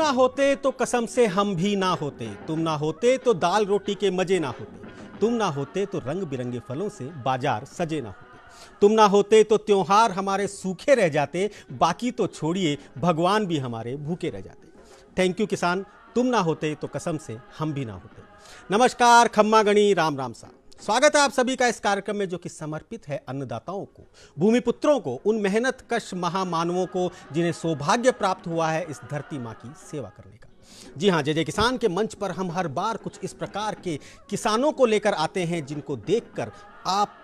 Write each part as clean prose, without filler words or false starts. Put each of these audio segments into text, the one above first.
ना होते तो कसम से हम भी ना होते, तुम ना होते तो दाल रोटी के मजे ना होते, तुम ना होते तो रंग बिरंगे फलों से बाजार सजे ना होते, तुम ना होते तो त्योहार हमारे सूखे रह जाते, बाकी तो छोड़िए भगवान भी हमारे भूखे रह जाते। थैंक यू किसान, तुम ना होते तो कसम से हम भी ना होते। नमस्कार, खम्मा गणी, राम राम सा। स्वागत है आप सभी का इस कार्यक्रम में जो कि समर्पित है अन्नदाताओं को, भूमिपुत्रों को, उन मेहनत कश महामानवों को जिन्हें सौभाग्य प्राप्त हुआ है इस धरती माँ की सेवा करने का। जी हाँ, जय जय किसान के मंच पर हम हर बार कुछ इस प्रकार के किसानों को लेकर आते हैं जिनको देखकर आप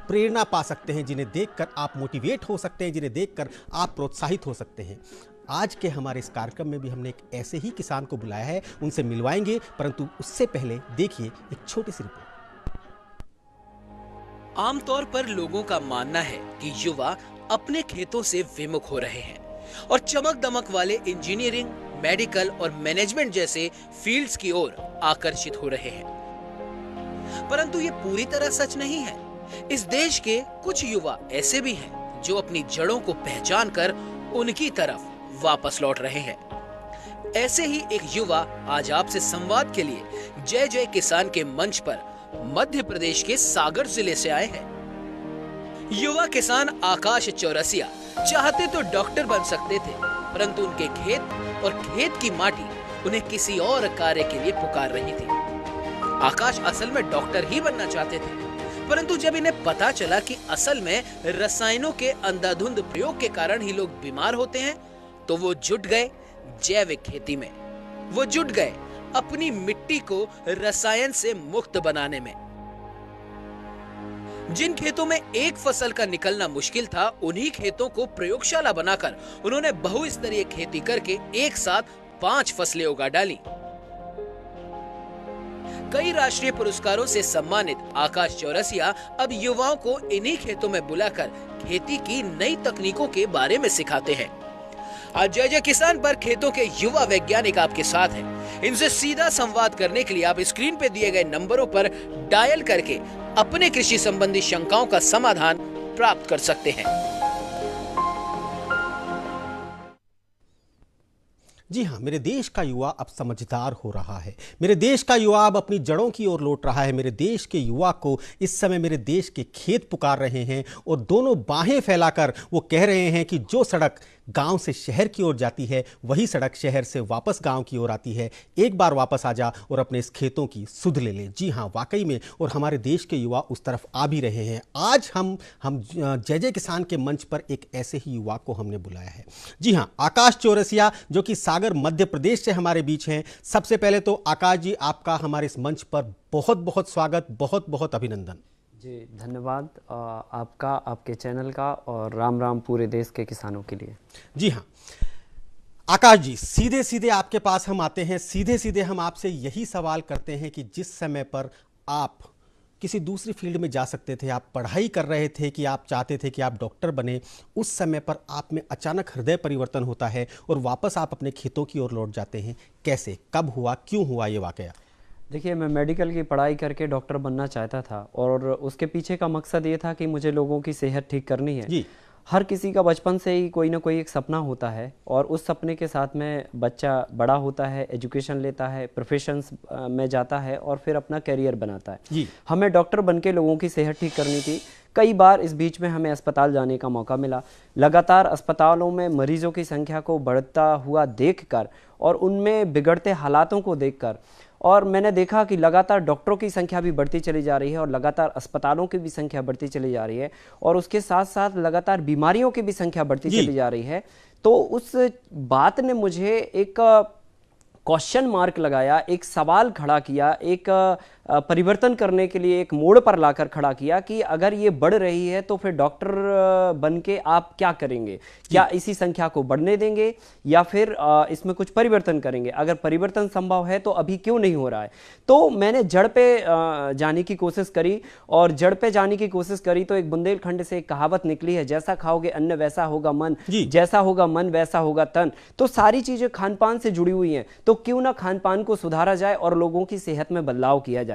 प्रेरणा पा सकते हैं, जिन्हें देखकर आप मोटिवेट हो सकते हैं, जिन्हें देखकर आप प्रोत्साहित हो सकते हैं। आज के हमारे इस कार्यक्रम में भी हमने एक ऐसे ही किसान को बुलाया है, उनसे मिलवाएंगे, परंतु उससे पहले देखिए एक छोटी सी रिपोर्ट। आमतौर पर लोगों का मानना है कि युवा अपने खेतों से विमुख हो रहे हैं और चमक दमक वाले इंजीनियरिंग, मेडिकल और मैनेजमेंट जैसे फील्ड्स की ओर आकर्षित हो रहे हैं, परंतु ये पूरी तरह सच नहीं है। इस देश के कुछ युवा ऐसे भी हैं जो अपनी जड़ों को पहचान कर उनकी तरफ वापस लौट रहे हैं। ऐसे ही एक युवा आज आपसे संवाद के लिए जय जय किसान के मंच पर मध्य प्रदेश के सागर जिले से आए हैं। युवा किसान आकाश चौरसिया चाहते तो डॉक्टर बन सकते थे, परंतु उनके खेत और खेत की माटी उन्हें किसी और कार्य के लिए पुकार रही थी। आकाश असल में डॉक्टर ही बनना चाहते थे, परंतु जब इन्हें पता चला कि असल में रसायनों के अंधाधुंध प्रयोग के कारण ही लोग बीमार होते हैं, तो वो जुट गए जैविक खेती में। वो जुट गए अपनी मिट्टी को रसायन से मुक्त बनाने में। जिन खेतों में एक फसल का निकलना मुश्किल था, उन्हीं खेतों को प्रयोगशाला बनाकर उन्होंने बहुस्तरीय खेती करके एक साथ 5 फसलें उगा डाली। कई राष्ट्रीय पुरस्कारों से सम्मानित आकाश चौरसिया अब युवाओं को इन्हीं खेतों में बुलाकर खेती की नई तकनीकों के बारे में सिखाते हैं। आज जय जय किसान पर खेतों के युवा वैज्ञानिक आपके साथ हैं। इनसे सीधा संवाद करने के लिए आप स्क्रीन पे दिए गए नंबरों पर डायल करके अपने कृषि संबंधी शंकाओं का समाधान प्राप्त कर सकते हैं। जी हाँ, मेरे देश का युवा अब समझदार हो रहा है। मेरे देश का युवा अब अपनी जड़ों की ओर लौट रहा है। मेरे देश के युवा को इस समय मेरे देश के खेत पुकार रहे हैं और दोनों बाहें फैलाकर वो कह रहे हैं कि जो सड़क गांव से शहर की ओर जाती है, वही सड़क शहर से वापस गांव की ओर आती है। एक बार वापस आ जा और अपने इस खेतों की सुध ले ले। जी हाँ, वाकई में, और हमारे देश के युवा उस तरफ आ भी रहे हैं। आज हम जय जय किसान के मंच पर एक ऐसे ही युवा को हमने बुलाया है। जी हाँ, आकाश चौरसिया, जो कि सागर मध्य प्रदेश से हमारे बीच हैं। सबसे पहले तो आकाश जी, आपका हमारे इस मंच पर बहुत बहुत स्वागत, बहुत बहुत अभिनंदन। जी धन्यवाद आपका, आपके चैनल का, और राम राम पूरे देश के किसानों के लिए। जी हाँ आकाश जी, सीधे सीधे आपके पास हम आते हैं। सीधे सीधे हम आपसे यही सवाल करते हैं कि जिस समय पर आप किसी दूसरी फील्ड में जा सकते थे, आप पढ़ाई कर रहे थे कि आप चाहते थे कि आप डॉक्टर बने, उस समय पर आप में अचानक हृदय परिवर्तन होता है और वापस आप अपने खेतों की ओर लौट जाते हैं। कैसे, कब हुआ, क्यों हुआ ये वाकया? देखिए, मैं मेडिकल की पढ़ाई करके डॉक्टर बनना चाहता था और उसके पीछे का मकसद ये था कि मुझे लोगों की सेहत ठीक करनी है। जी। हर किसी का बचपन से ही कोई ना कोई एक सपना होता है और उस सपने के साथ में बच्चा बड़ा होता है, एजुकेशन लेता है, प्रोफेशंस में जाता है और फिर अपना करियर बनाता है। जी। हमें डॉक्टर बन के लोगों की सेहत ठीक करनी थी। कई बार इस बीच में हमें अस्पताल जाने का मौका मिला। लगातार अस्पतालों में मरीजों की संख्या को बढ़ता हुआ देखकर और उनमें बिगड़ते हालातों को देखकर, और मैंने देखा कि लगातार डॉक्टरों की संख्या भी बढ़ती चली जा रही है और लगातार अस्पतालों की भी संख्या बढ़ती चली जा रही है और उसके साथ साथ लगातार बीमारियों की भी संख्या बढ़ती चली जा रही है। तो उस बात ने मुझे एक क्वेश्चन मार्क लगाया, एक सवाल खड़ा किया, एक परिवर्तन करने के लिए एक मोड़ पर लाकर खड़ा किया कि अगर ये बढ़ रही है तो फिर डॉक्टर बन के आप क्या करेंगे? क्या इसी संख्या को बढ़ने देंगे या फिर इसमें कुछ परिवर्तन करेंगे? अगर परिवर्तन संभव है तो अभी क्यों नहीं हो रहा है? तो मैंने जड़ पे जाने की कोशिश करी और जड़ पे जाने की कोशिश करी तो एक बुंदेलखंड से एक कहावत निकली है, जैसा खाओगे अन्न वैसा होगा मन, जैसा होगा मन वैसा होगा तन। तो सारी चीजें खान पान से जुड़ी हुई हैं, तो क्यों ना खान पान को सुधारा जाए और लोगों की सेहत में बदलाव किया जाए।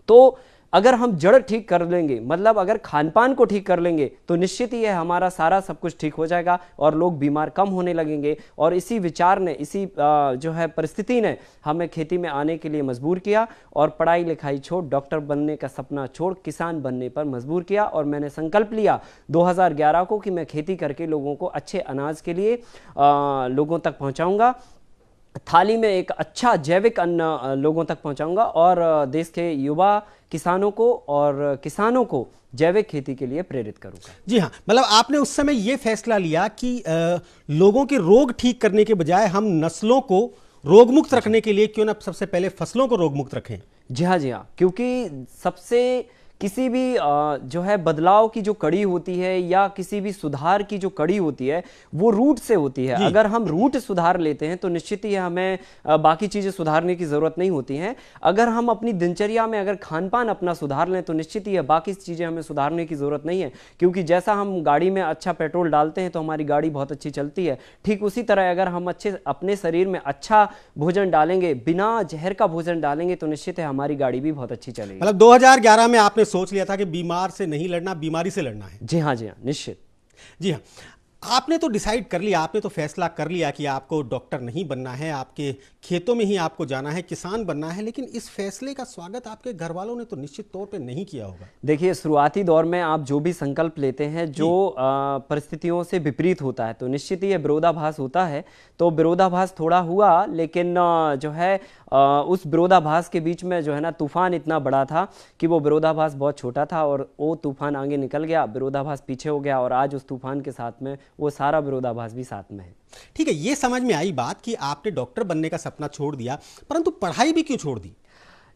तो अगर हम जड़ ठीक कर लेंगे, मतलब अगर खान पान को ठीक कर लेंगे, तो निश्चित ही है हमारा सारा सब कुछ ठीक हो जाएगा और लोग बीमार कम होने लगेंगे। और इसी विचार ने, इसी जो है परिस्थिति ने हमें खेती में आने के लिए मजबूर किया और पढ़ाई लिखाई छोड़, डॉक्टर बनने का सपना छोड़ किसान बनने पर मजबूर किया। और मैंने संकल्प लिया 2011 को कि मैं खेती करके लोगों को अच्छे अनाज के लिए लोगों तक पहुंचाऊंगा, थाली में एक अच्छा जैविक अन्न लोगों तक पहुंचाऊंगा और देश के युवा किसानों को और किसानों को जैविक खेती के लिए प्रेरित करूंगा। जी हाँ, मतलब आपने उस समय ये फैसला लिया कि लोगों के रोग ठीक करने के बजाय हम नस्लों को रोग मुक्त रखने के लिए क्यों ना सबसे पहले फसलों को रोग मुक्त रखें। जी हाँ, क्योंकि सबसे किसी भी जो है बदलाव की जो कड़ी होती है या किसी भी सुधार की जो कड़ी होती है वो रूट से होती है। अगर हम रूट सुधार लेते हैं तो निश्चित ही हमें बाकी चीजें सुधारने की जरूरत नहीं होती हैं। अगर हम अपनी दिनचर्या में अगर खान पान अपना सुधार लें तो निश्चित ही है बाकी चीजें हमें सुधारने की जरूरत नहीं है, क्योंकि जैसा हम गाड़ी में अच्छा पेट्रोल डालते हैं तो हमारी गाड़ी बहुत अच्छी चलती है। ठीक उसी तरह अगर हम अच्छे अपने शरीर में अच्छा भोजन डालेंगे, बिना जहर का भोजन डालेंगे, तो निश्चित है हमारी गाड़ी भी बहुत अच्छी चलेगी। मतलब 2011 में आपने सोच लिया था कि बीमार से नहीं लड़ना, बीमारी से लड़ना है। जी हाँ, निश्चित। जी हाँ, आपने तो डिसाइड कर लिया, आपने तो फैसला कर लिया कि आपको डॉक्टर नहीं बनना है, आपके खेतों में ही आपको जाना है, किसान बनना है। लेकिन इस फैसले का स्वागत आपके घर वालों ने तो निश्चित तौर पे नहीं किया होगा। देखिए, शुरुआती दौर में आप जो भी संकल्प लेते हैं जो परिस्थितियों से विपरीत होता है तो निश्चित ही विरोधाभास होता है। तो विरोधाभास थोड़ा हुआ, लेकिन जो है उस विरोधाभास के बीच में जो है ना तूफान इतना बड़ा था कि वो विरोधाभास बहुत छोटा था और वो तूफान आगे निकल गया, विरोधाभास पीछे हो गया और आज उस तूफान के साथ में वो सारा विरोधाभास भी साथ में है। ठीक है, ये समझ में आई बात कि आपने डॉक्टर बनने का सपना छोड़ दिया, परंतु पढ़ाई भी क्यों छोड़ दी?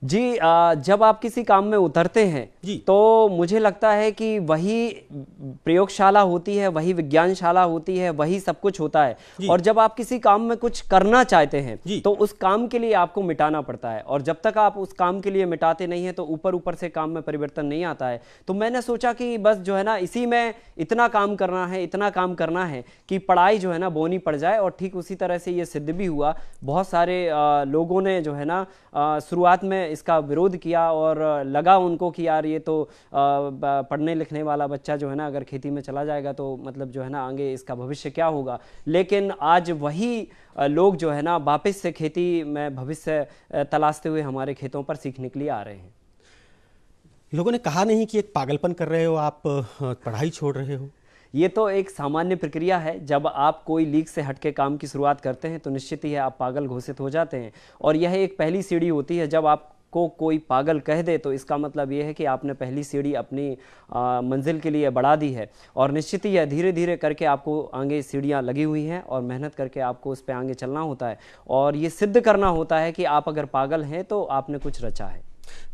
जी, जब आप किसी काम में उतरते हैं तो मुझे लगता है कि वही प्रयोगशाला होती है, वही विज्ञानशाला होती है, वही सब कुछ होता है। और जब आप किसी काम में कुछ करना चाहते हैं तो उस काम के लिए आपको मिटाना पड़ता है, और जब तक आप उस काम के लिए मिटाते नहीं हैं तो ऊपर ऊपर से काम में परिवर्तन नहीं आता है। तो मैंने सोचा कि बस जो है ना इसी में इतना काम करना है, इतना काम करना है कि पढ़ाई जो है ना बोनी पड़ जाए। और ठीक उसी तरह से ये सिद्ध भी हुआ। बहुत सारे लोगों ने जो है ना शुरुआत में इसका विरोध किया और लगा उनको कि यार ये तो पढ़ने लिखने वाला बच्चा जो है ना अगर खेती में चला जाएगा तो मतलब जो है ना आगे इसका भविष्य क्या होगा। लेकिन आज वही लोग जो है ना वापस से खेती में भविष्य तलाशते हुए हमारे खेतों पर सीखने के लिए आ रहे हैं। लोगों ने कहा नहीं कि एक पागलपन कर रहे हो, आप पढ़ाई छोड़ रहे हो? ये तो एक सामान्य प्रक्रिया है। जब आप कोई लीक से हटके काम की शुरुआत करते हैं तो निश्चित ही आप पागल घोषित हो जाते हैं, और यह एक पहली सीढ़ी होती है। जब आपको कोई पागल कह दे तो इसका मतलब यह है कि आपने पहली सीढ़ी अपनी मंजिल के लिए बढ़ा दी है, और निश्चित ही धीरे धीरे करके आपको आगे सीढ़ियाँ लगी हुई हैं और मेहनत करके आपको उस पर आगे चलना होता है, और ये सिद्ध करना होता है कि आप अगर पागल हैं तो आपने कुछ रचा है।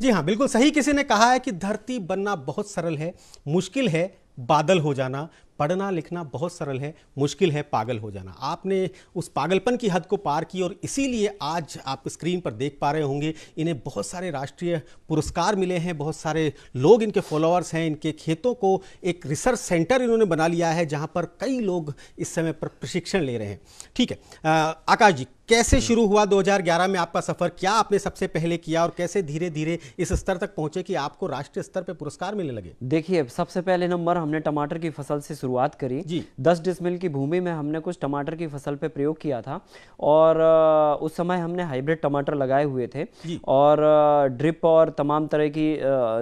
जी हाँ, बिल्कुल सही। किसी ने कहा है कि धरती बनना बहुत सरल है, मुश्किल है बादल हो जाना। पढ़ना लिखना बहुत सरल है, मुश्किल है पागल हो जाना। आपने उस पागलपन की हद को पार की और इसीलिए आज आप स्क्रीन पर देख पा रहे होंगे इन्हें बहुत सारे राष्ट्रीय पुरस्कार मिले हैं, बहुत सारे लोग इनके फॉलोअर्स हैं। इनके खेतों को एक रिसर्च सेंटर इन्होंने बना लिया है जहां पर कई लोग इस समय पर प्रशिक्षण ले रहे हैं। ठीक है, आकाश जी, कैसे शुरू हुआ 2011 में आपका सफर? क्या आपने सबसे पहले किया और कैसे धीरे धीरे इस स्तर तक पहुंचे कि आपको राष्ट्रीय स्तर पर पुरस्कार मिलने लगे? देखिए, सबसे पहले नंबर हमने टमाटर की फसल से शुरुआत करी जी। 10 डिसमिल की भूमि में हमने कुछ टमाटर की फसल पे प्रयोग किया था, और उस समय हमने हाइब्रिड टमाटर लगाए हुए थे और ड्रिप और तमाम तरह की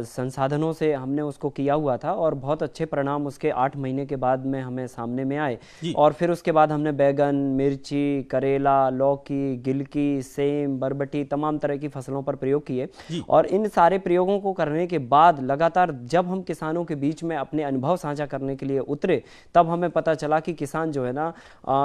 संसाधनों से हमने उसको किया हुआ था, और बहुत अच्छे परिणाम उसके 8 महीने के बाद में हमें सामने में आए। और फिर उसके बाद हमने बैगन, मिर्ची, करेला, लौकी, गिलकी, सेम, बरबटी तमाम तरह की फसलों पर प्रयोग किए। और इन सारे प्रयोगों को करने के बाद लगातार जब हम किसानों के बीच में अपने अनुभव साझा करने के लिए उतरे तब हमें पता चला कि किसान जो है ना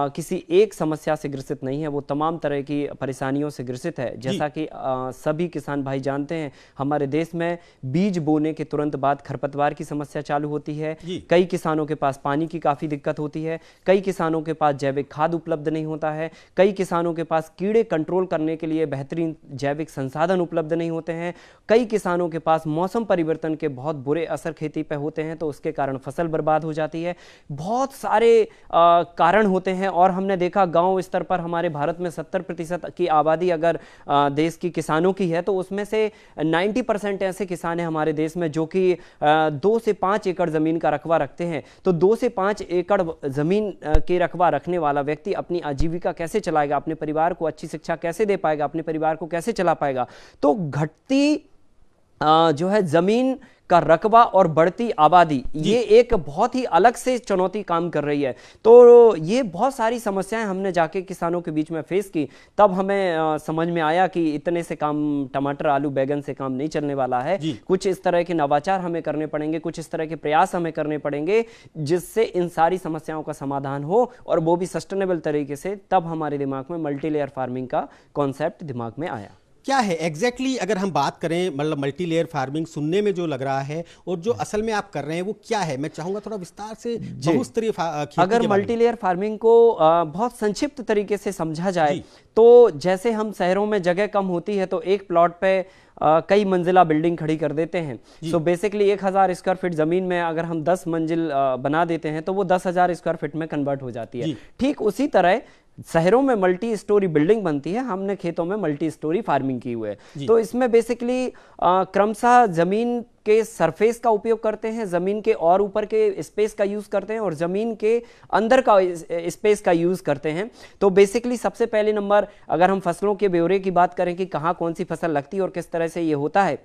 किसी एक समस्या से ग्रसित नहीं है, वो तमाम तरह की परेशानियों से ग्रसित है। जैसा कि सभी किसान भाई जानते हैं, हमारे देश में बीज बोने के तुरंत बाद खरपतवार की समस्या चालू होती है। कई किसानों के पास पानी की काफ़ी दिक्कत होती है, कई किसानों के पास जैविक खाद उपलब्ध नहीं होता है, कई किसानों के पास कीड़े कंट्रोल करने के लिए बेहतरीन जैविक संसाधन उपलब्ध नहीं होते हैं, कई किसानों के पास मौसम परिवर्तन के बहुत बुरे असर खेती पे होते हैं, तो उसके कारण फसल बर्बाद हो जाती है। बहुत सारे कारण होते हैं और हमने देखा गांव स्तर पर हमारे भारत में 70% की आबादी अगर देश की किसानों की है, तो उसमें से 90% ऐसे किसान हैं हमारे देश में जो कि 2 से 5 एकड़ जमीन का रकबा रखते हैं। तो 2 से 5 एकड़ जमीन के रकबा रखने वाला व्यक्ति अपनी आजीविका कैसे चलाएगा, अपने परिवार को अच्छी शिक्षा कैसे दे पाएगा, अपने परिवार को कैसे चला पाएगा? तो घटती जो है जमीन का रकबा और बढ़ती आबादी, ये एक बहुत ही अलग से चुनौती काम कर रही है। तो ये बहुत सारी समस्याएं हमने जाके किसानों के बीच में फेस की, तब हमें समझ में आया कि इतने से काम, टमाटर आलू बैगन से काम नहीं चलने वाला है। कुछ इस तरह के नवाचार हमें करने पड़ेंगे, कुछ इस तरह के प्रयास हमें करने पड़ेंगे जिससे इन सारी समस्याओं का समाधान हो, और वो भी सस्टेनेबल तरीके से। तब हमारे दिमाग में मल्टी लेयर फार्मिंग का कॉन्सेप्ट दिमाग में आया। क्या है एग्जैक्टली अगर हम बात करें, मतलब मल्टी लेयर फार्मिंग सुनने में जो लग रहा है और जो असल में आप कर रहे हैं वो क्या है? मैं चाहूंगा थोड़ा विस्तार से बहुस्तरीय खेती अगर के बारे मल्टी लेयर फार्मिंग को बहुत संक्षिप्त तरीके से समझा जाए तो जैसे हम शहरों में जगह कम होती है तो एक प्लॉट पे कई मंजिला बिल्डिंग खड़ी कर देते हैं। सो बेसिकली 1000 स्क्वायर फीट जमीन में अगर हम 10 मंजिल बना देते हैं तो वो 10,000 स्क्वायर फीट में कन्वर्ट हो जाती है। ठीक उसी तरह शहरों में मल्टी स्टोरी बिल्डिंग बनती है, हमने खेतों में मल्टी स्टोरी फार्मिंग की हुई है। तो इसमें बेसिकली क्रमशः जमीन के सरफेस का उपयोग करते हैं, जमीन के और ऊपर के स्पेस का यूज करते हैं और जमीन के अंदर का स्पेस का यूज करते हैं। तो बेसिकली सबसे पहले नंबर अगर हम फसलों के ब्यौरे की बात करें कि कहाँ कौन सी फसल लगती है और किस तरह से ये होता है,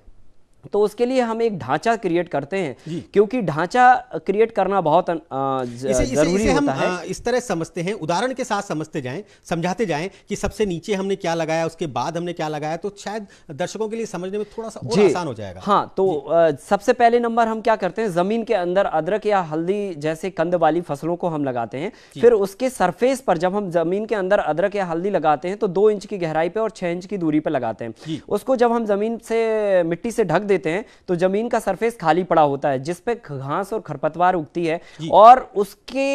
तो उसके लिए हम एक ढांचा क्रिएट करते हैं, क्योंकि ढांचा क्रिएट करना बहुत जरूरी होता है। इस तरह समझते हैं, उदाहरण के साथ समझते जाएं, समझाते जाएं कि सबसे नीचे हमने क्या लगाया, उसके बाद हमने क्या लगाया, तो शायद दर्शकों के लिए समझने में थोड़ा सा और आसान हो जाएगा। हाँ, तो सबसे पहले नंबर हम क्या करते हैं, जमीन के अंदर अदरक या हल्दी जैसे कंद वाली फसलों को हम लगाते हैं। फिर उसके सरफेस पर जब हम जमीन के अंदर अदरक या हल्दी लगाते हैं तो 2 इंच की गहराई पे और 6 इंच की दूरी पे लगाते हैं। उसको जब हम जमीन से मिट्टी से ढक देते हैं तो जमीन का सरफेस खाली पड़ा होता है जिसपे घास और खरपतवार उगती है, और उसके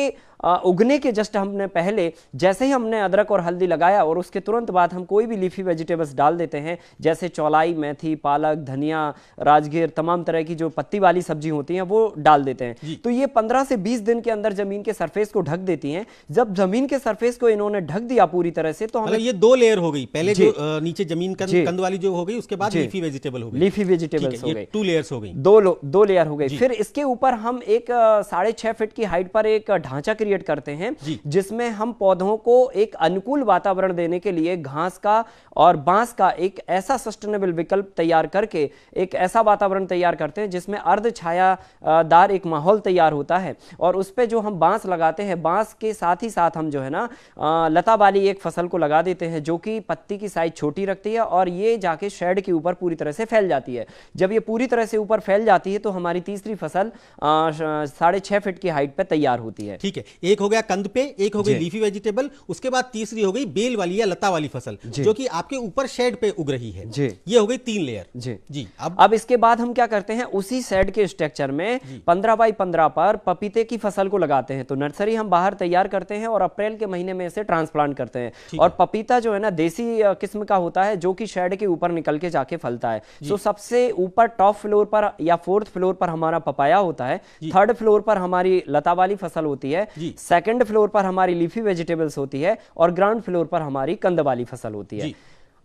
उगने के जस्ट हमने पहले जैसे ही हमने अदरक और हल्दी लगाया और उसके तुरंत बाद हम कोई भी लीफी वेजिटेबल्स डाल देते हैं, जैसे चौलाई, मेथी, पालक, धनिया, राजगीर, तमाम तरह की जो पत्ती वाली सब्जी होती हैं वो डाल देते हैं। तो ये 15 से 20 दिन के अंदर जमीन के सरफेस को ढक देती हैं। जब जमीन के सरफेस को इन्होंने ढक दिया पूरी तरह से, तो हमें ये 2 लेयर हो गई, पहले जो नीचे जमीन कंद वाली जो हो गई, उसके बाद लीफी वेजिटेबल हो गई, लीफी वेजिटेबल्स हो गई, 2 लेयर्स हो गई, 2 लेयर हो गई। फिर इसके ऊपर हम एक 6.5 फीट की हाइट पर एक ढांचा क्रिएट करते हैं जिसमें हम पौधों को एक अनुकूल वातावरण देने के लिए घास का और बांस का एक ऐसा सस्टेनेबल विकल्प तैयार करके एक ऐसा वातावरण तैयार करते हैं जिसमें अर्ध छायादार एक माहौल तैयार होता है। और उस पे जो हम बांस लगाते हैं, बांस के साथ ही साथ हम जो है ना लता वाली एक फसल को लगा देते हैं जो कि पत्ती की साइज छोटी रखती है और ये जाके शेड के ऊपर पूरी तरह से फैल जाती है। जब ये पूरी तरह से ऊपर फैल जाती है तो हमारी तीसरी फसल 6.5 फीट की हाइट पे तैयार होती है। ठीक है, एक हो गया कंद पे, एक हो गई लीफी वेजिटेबल, उसके बाद तीसरी हो गई बेल वाली या लता वाली फसल जो कि आपके ऊपर शेड पे उग रही है। ये हो गई 3 लेयर। जी अब इसके बाद हम क्या करते हैं, उसी शेड के स्ट्रक्चर में 15 बाई 15 पर पपीते की फसल को लगाते हैं। तो नर्सरी हम बाहर तैयार करते हैं और अप्रैल के महीने में इसे ट्रांसप्लांट करते हैं। और पपीता जो है ना देसी किस्म का होता है जो कि शेड के ऊपर निकल के जाके फलता है। तो सबसे ऊपर टॉप फ्लोर पर या 4th फ्लोर पर हमारा पपाया होता है, 3rd फ्लोर पर हमारी लता वाली फसल होती है, 2nd फ्लोर पर हमारी लीफी वेजिटेबल्स होती है और ग्राउंड फ्लोर पर हमारी कंद वाली फसल होती है।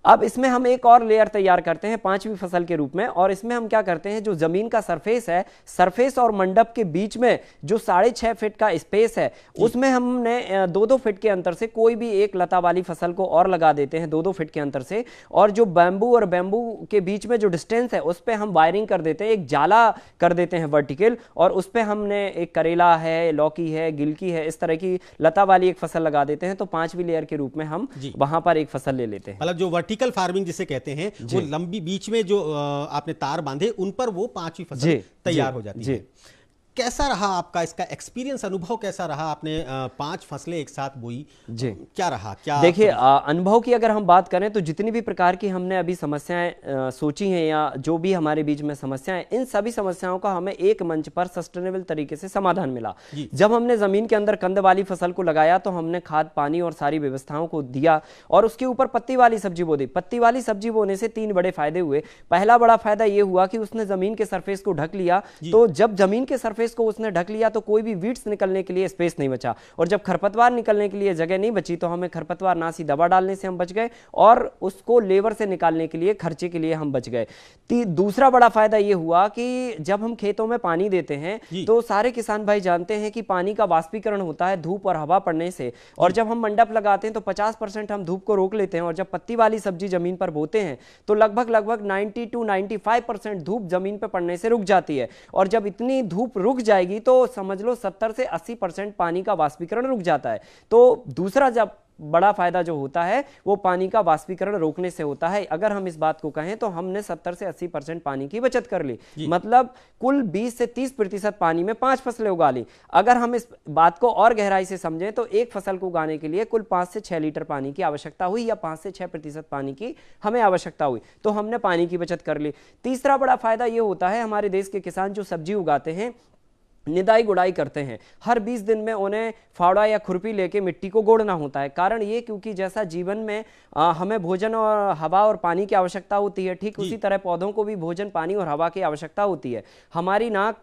अब इसमें हम एक और लेयर तैयार करते हैं 5वीं फसल के रूप में, और इसमें हम क्या करते हैं, जो जमीन का सरफेस है, सरफेस और मंडप के बीच में जो 6.5 फीट का स्पेस है उसमें हमने 2-2 फीट के अंतर से कोई भी एक लता वाली फसल को और लगा देते हैं 2-2 फीट के अंतर से। और जो बैम्बू और बैम्बू के बीच में जो डिस्टेंस है उस पर हम वायरिंग कर देते हैं, एक जाला कर देते हैं वर्टिकल, और उस पर हमने एक करेला है, लौकी है, गिलकी है, इस तरह की लता वाली एक फसल लगा देते हैं। तो 5वीं लेयर के रूप में हम वहां पर एक फसल ले लेते हैं। मतलब जो वर्टिकल फार्मिंग जिसे कहते हैं, वो लंबी बीच में जो आपने तार बांधे उन पर वो 5वीं फसल तैयार हो जाती है। कैसा रहा आपका इसका एक्सपीरियंस, अनुभव कैसा रहा? आपने 5 फसलें एक साथ बोई जी। क्या रहा, क्या देखिए, अनुभव की अगर हम बात करें तो जितनी भी प्रकार की हमने अभी समस्याएं सोची हैं या जो भी हमारे बीच में समस्याएं, इन सभी समस्याओं का हमें एक मंच पर सस्टेनेबल तरीके से समाधान मिला। जब हमने जमीन के अंदर कंद वाली फसल को लगाया तो हमने खाद पानी और सारी व्यवस्थाओं को दिया और उसके ऊपर पत्ती वाली सब्जी बो दी। पत्ती वाली सब्जी बोने से 3 बड़े फायदे हुए। पहला बड़ा फायदा यह हुआ कि उसने जमीन के सरफेस को ढक लिया, तो जब जमीन के सरफेस को उसने ढक लिया तो कोई भी वीड्स निकलने के लिए स्पेस नहीं बचा, और जब खरपतवार निकलने के लिए जगह नहीं बची तो हमें खरपतवार नाशी दवा डालने से हम बच गए और उसको लेबर से निकालने के लिए खर्चे के लिए हम बच गए। दूसरा बड़ा फायदा यह हुआ कि जब हम खेतों में पानी देते हैं तो सारे किसान भाई जानते हैं कि पानी का वाष्पीकरण होता है धूप और हवा पड़ने से, और जब हम मंडप लगाते हैं तो 50% हम धूप को रोक लेते हैं, और जब पत्ती वाली सब्जी जमीन पर बोते हैं तो लगभग 90 to 95% धूप जमीन पर पड़ने से रुक जाती है, और जब इतनी धूप रुक जाएगी तो समझ लो 70 से 80% पानी का वाष्पीकरण रुक जाता है। तो दूसरा जब बड़ा फायदा जो होता है वो पानी का वाष्पीकरण रोकने से होता है। अगर हम इस बात को कहें तो हमने 70 से 80% पानी की बचत कर ली, मतलब कुल 20 से 30% पानी में 5 फसलें उगा ली। अगर हम इस बात को और गहराई से समझें तो एक फसल को उगाने के लिए कुल 5 से 6 लीटर पानी की आवश्यकता हुई, या 5 से 6% पानी की हमें आवश्यकता हुई, तो हमने पानी की बचत कर ली। तीसरा बड़ा फायदा ये होता है, हमारे देश के किसान जो सब्जी उगाते हैं निदाई गुड़ाई करते हैं, हर 20 दिन में उन्हें फावड़ा या खुरपी लेके मिट्टी को गोड़ना होता है। कारण ये क्योंकि जैसा जीवन में हमें भोजन और हवा और पानी की आवश्यकता होती है, ठीक उसी तरह पौधों को भी भोजन पानी और हवा की आवश्यकता होती है। हमारी नाक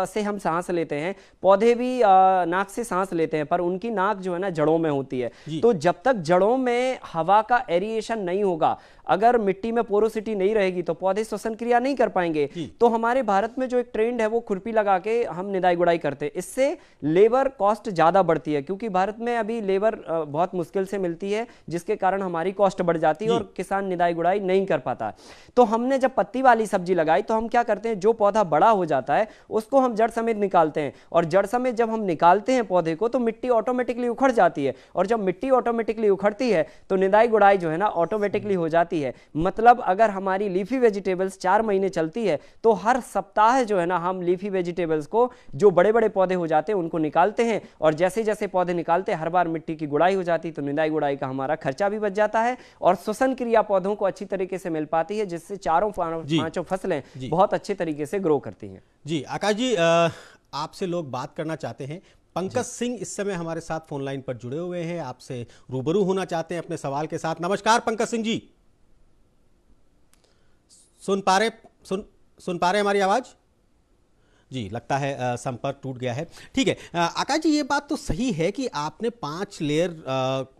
से हम सांस लेते हैं, पौधे भी नाक से सांस लेते हैं, पर उनकी नाक जो है ना जड़ों में होती है। तो जब तक जड़ों में हवा का एरिएशन नहीं होगा, अगर मिट्टी में पोरोसिटी नहीं रहेगी तो पौधे श्वसन क्रिया नहीं कर पाएंगे। तो हमारे भारत में जो एक ट्रेंड है वो खुरपी लगा के हम निदाई गुड़ाई करते हैं। इससे लेबर कॉस्ट ज्यादा बढ़ती है, क्योंकि भारत में अभी लेबर बहुत मुश्किल से मिलती है, जिसके कारण हमारी कॉस्ट बढ़ जाती है और किसान निदाई गुड़ाई नहीं कर पाता। तो हमने जब पत्ती वाली सब्जी लगाई तो हम क्या करते हैं, जो पौधा बड़ा हो जाता है उसको हम जड़ समेत निकालते हैं, और जड़ समेत जब हम निकालते हैं पौधे को तो मिट्टी ऑटोमेटिकली उखड़ जाती है, और जब मिट्टी ऑटोमेटिकली उखड़ती है तो निदाई गुड़ाई जो है ना ऑटोमेटिकली हो जाती है। मतलब अगर हमारी लीफी वेजिटेबल्स 4 महीने चलती है तो हर सप्ताह जो है ना हम लीफी वेजिटेबल्स को, जो बड़े बड़े पौधे हो जाते हैं उनको निकालते हैं, और जैसे जैसे पौधे निकालते हैं हर बार मिट्टी की गुड़ाई हो जाती है, तो निदाई गुड़ाई का हमारा खर्चा भी बच जाता है और श्वसन क्रिया पौधों को अच्छी तरीके से मिल पाती है, जिससे चारों पांचों फसलें बहुत अच्छे तरीके से ग्रो करती हैं। जी आकाश जी, आपसे लोग बात करना चाहते हैं। पंकज सिंह इस समय हमारे साथ फोन लाइन पर जुड़े हुए हैं, आपसे रूबरू होना चाहते हैं अपने सवाल के साथ। नमस्कार पंकज सिंह जी, सुन पा रहे हमारी आवाज? जी लगता है संपर्क टूट गया है। ठीक है आकाश जी, ये बात तो सही है कि आपने 5 लेयर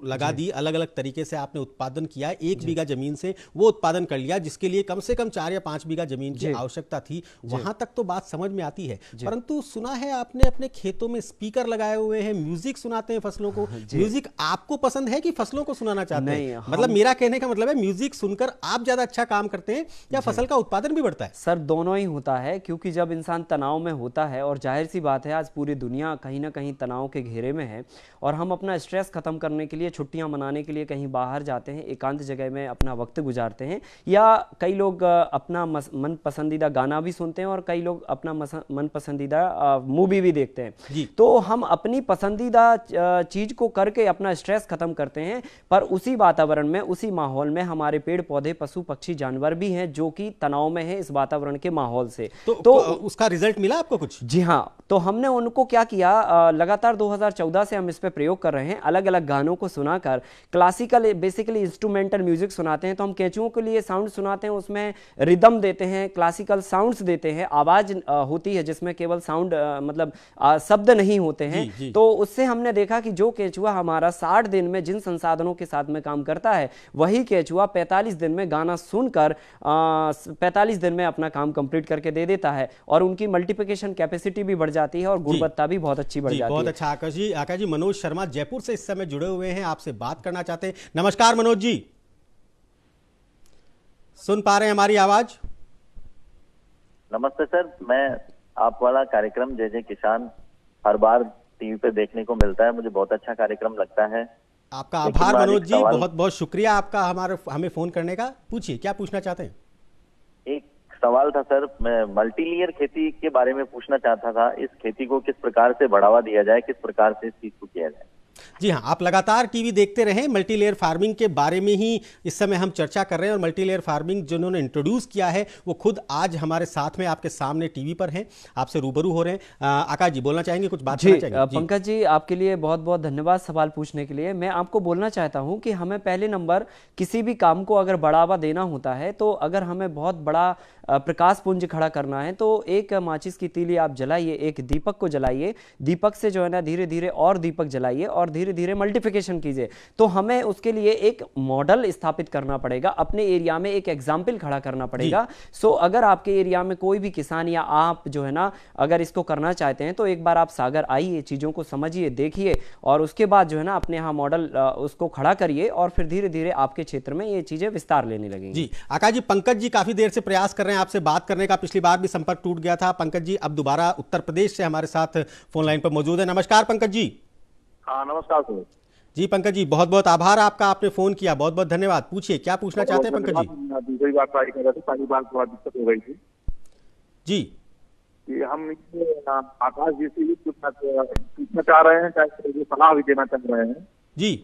लगा दी, अलग अलग तरीके से आपने उत्पादन किया, 1 बीघा जमीन से वो उत्पादन कर लिया जिसके लिए कम से कम 4 या 5 बीघा जमीन की आवश्यकता थी। वहां तक तो बात समझ में आती है, परंतु सुना है आपने अपने खेतों में स्पीकर लगाए हुए हैं, म्यूजिक सुनाते हैं फसलों को। म्यूजिक आपको पसंद है कि फसलों को सुनाना चाहते हैं? मतलब मेरा कहने का मतलब है म्यूजिक सुनकर आप ज्यादा अच्छा काम करते हैं या फसल का उत्पादन भी बढ़ता है? सर दोनों ही होता है, क्योंकि जब इंसान तनाव में होता है, और जाहिर सी बात है आज पूरी दुनिया कहीं ना कहीं तनाव के घेरे में है, और हम अपना स्ट्रेस खत्म करने के लिए, छुट्टियां मनाने के लिए कहीं बाहर जाते हैं, एकांत जगह में अपना वक्त गुजारते हैं, या कई लोग अपना मन पसंदीदा गाना भी सुनते हैं और कई लोग अपना मन पसंदीदा मूवी भी देखते हैं। तो हम अपनी पसंदीदा चीज को करके अपना स्ट्रेस खत्म करते हैं, पर उसी वातावरण में, उसी माहौल में हमारे पेड़ पौधे, पशु पक्षी, जानवर भी हैं जो कि तनाव में है इस वातावरण के माहौल से। तो उसका रिजल्ट मिला आपको कुछ? जी हाँ, तो हमने उनको क्या किया, लगातार 2014 से हम इस पे प्रयोग कर रहे हैं। अलग अलग गानों को सुनाकर, क्लासिकल बेसिकली इंस्ट्रूमेंटल म्यूजिक सुनाते हैं, तो हम केंचुओं के लिए साउंड सुनाते हैं, उसमें रिदम देते हैं, क्लासिकल साउंड्स देते हैं, आवाज होती है जिसमें केवल साउंड मतलब शब्द नहीं होते हैं। तो उससे हमने देखा कि जो केंचुआ हमारा 60 दिन में जिन संसाधनों के साथ में काम करता है, वही केंचुआ 45 दिन में गाना सुनकर 45 दिन में अपना काम कंप्लीट करके दे देता है, और उनकी मल्टीप्लिकेशन कैपेसिटी भी बढ़ जाती है और गुणवत्ता भी बहुत अच्छी बढ़ जाती है। बहुत अच्छा आकाश जी। आकाश जी, मनोज शर्मा जयपुर से इस समय जुड़े हुए हैं, आपसे बात करना चाहते हैं। नमस्कार मनोज जी, सुन पा रहे हैं हमारी आवाज? नमस्ते सर, मैं आप वाला कार्यक्रम जय जय किसान हर बार टीवी पे देखने को मिलता है, मुझे बहुत अच्छा कार्यक्रम लगता है। आपका आभार मनोज जी, बहुत बहुत शुक्रिया आपका हमें फोन करने का। पूछिए क्या पूछना चाहते हैं? एक सवाल था सर, मैं मल्टीलेयर खेती के बारे में पूछना चाहता था। इस खेती को किस प्रकार से बढ़ावा दिया जाए, किस प्रकार से इस चीज को किया जाए? जी हाँ, आप लगातार टीवी देखते रहें। मल्टीलेयर फार्मिंग के बारे में ही इस समय हम चर्चा कर रहे हैं और मल्टीलेयर फार्मिंग जिन्होंने इंट्रोड्यूस किया है वो खुद आज हमारे साथ में आपके सामने टीवी पर हैं, आपसे रूबरू हो रहे हैं। आकाश जी बोलना चाहेंगे, कुछ बात करना चाहेंगे? जी पंकज जी, आपके लिए बहुत बहुत धन्यवाद सवाल पूछने के लिए। मैं आपको बोलना चाहता हूं कि हमें पहले नंबर किसी भी काम को अगर बढ़ावा देना होता है तो अगर हमें बहुत बड़ा प्रकाश पुंज खड़ा करना है तो एक माचिस की तीली आप जलाइए, एक दीपक को जलाइए, दीपक से जो है ना धीरे धीरे और दीपक जलाइए और धीरे धीरे मल्टीप्लिकेशन कीजिए। तो हमें उसके लिए एक मॉडल स्थापित करना पड़ेगा, अपने एरिया में एक एग्जाम्पल खड़ा करना पड़ेगा। सो अगर आपके एरिया में कोई भी किसान या आप जो है ना अगर इसको करना चाहते हैं तो एक बार आप सागर आइए, चीज़ों को समझिए, देखिए और उसके बाद जो है ना अपने यहाँ मॉडल उसको खड़ा करिए और फिर धीरे धीरे आपके क्षेत्र में ये चीज़ें विस्तार लेने लगेंगी। जी आकाश जी, पंकज जी काफी देर से प्रयास कर रहे हैं आपसे बात करने का। पिछली बार भी संपर्क टूट गया था। पंकज जी अब दोबारा उत्तर प्रदेश से हमारे साथ फोन लाइन पर मौजूद है। नमस्कार पंकज जी। हाँ नमस्कार सर। जी पंकज जी, बहुत बहुत आभार आपका, आपने फोन किया, बहुत बहुत धन्यवाद। पूछिए क्या पूछना चाहते हैं पंकज जी? दूसरी बार ट्राई कर रहे थे, पहली बार थोड़ा दिक्कत हो गई थी। जी कि हम आकाश जी से भी पूछना चाह रहे हैं, चाहे सलाह भी देना चाह रहे हैं जी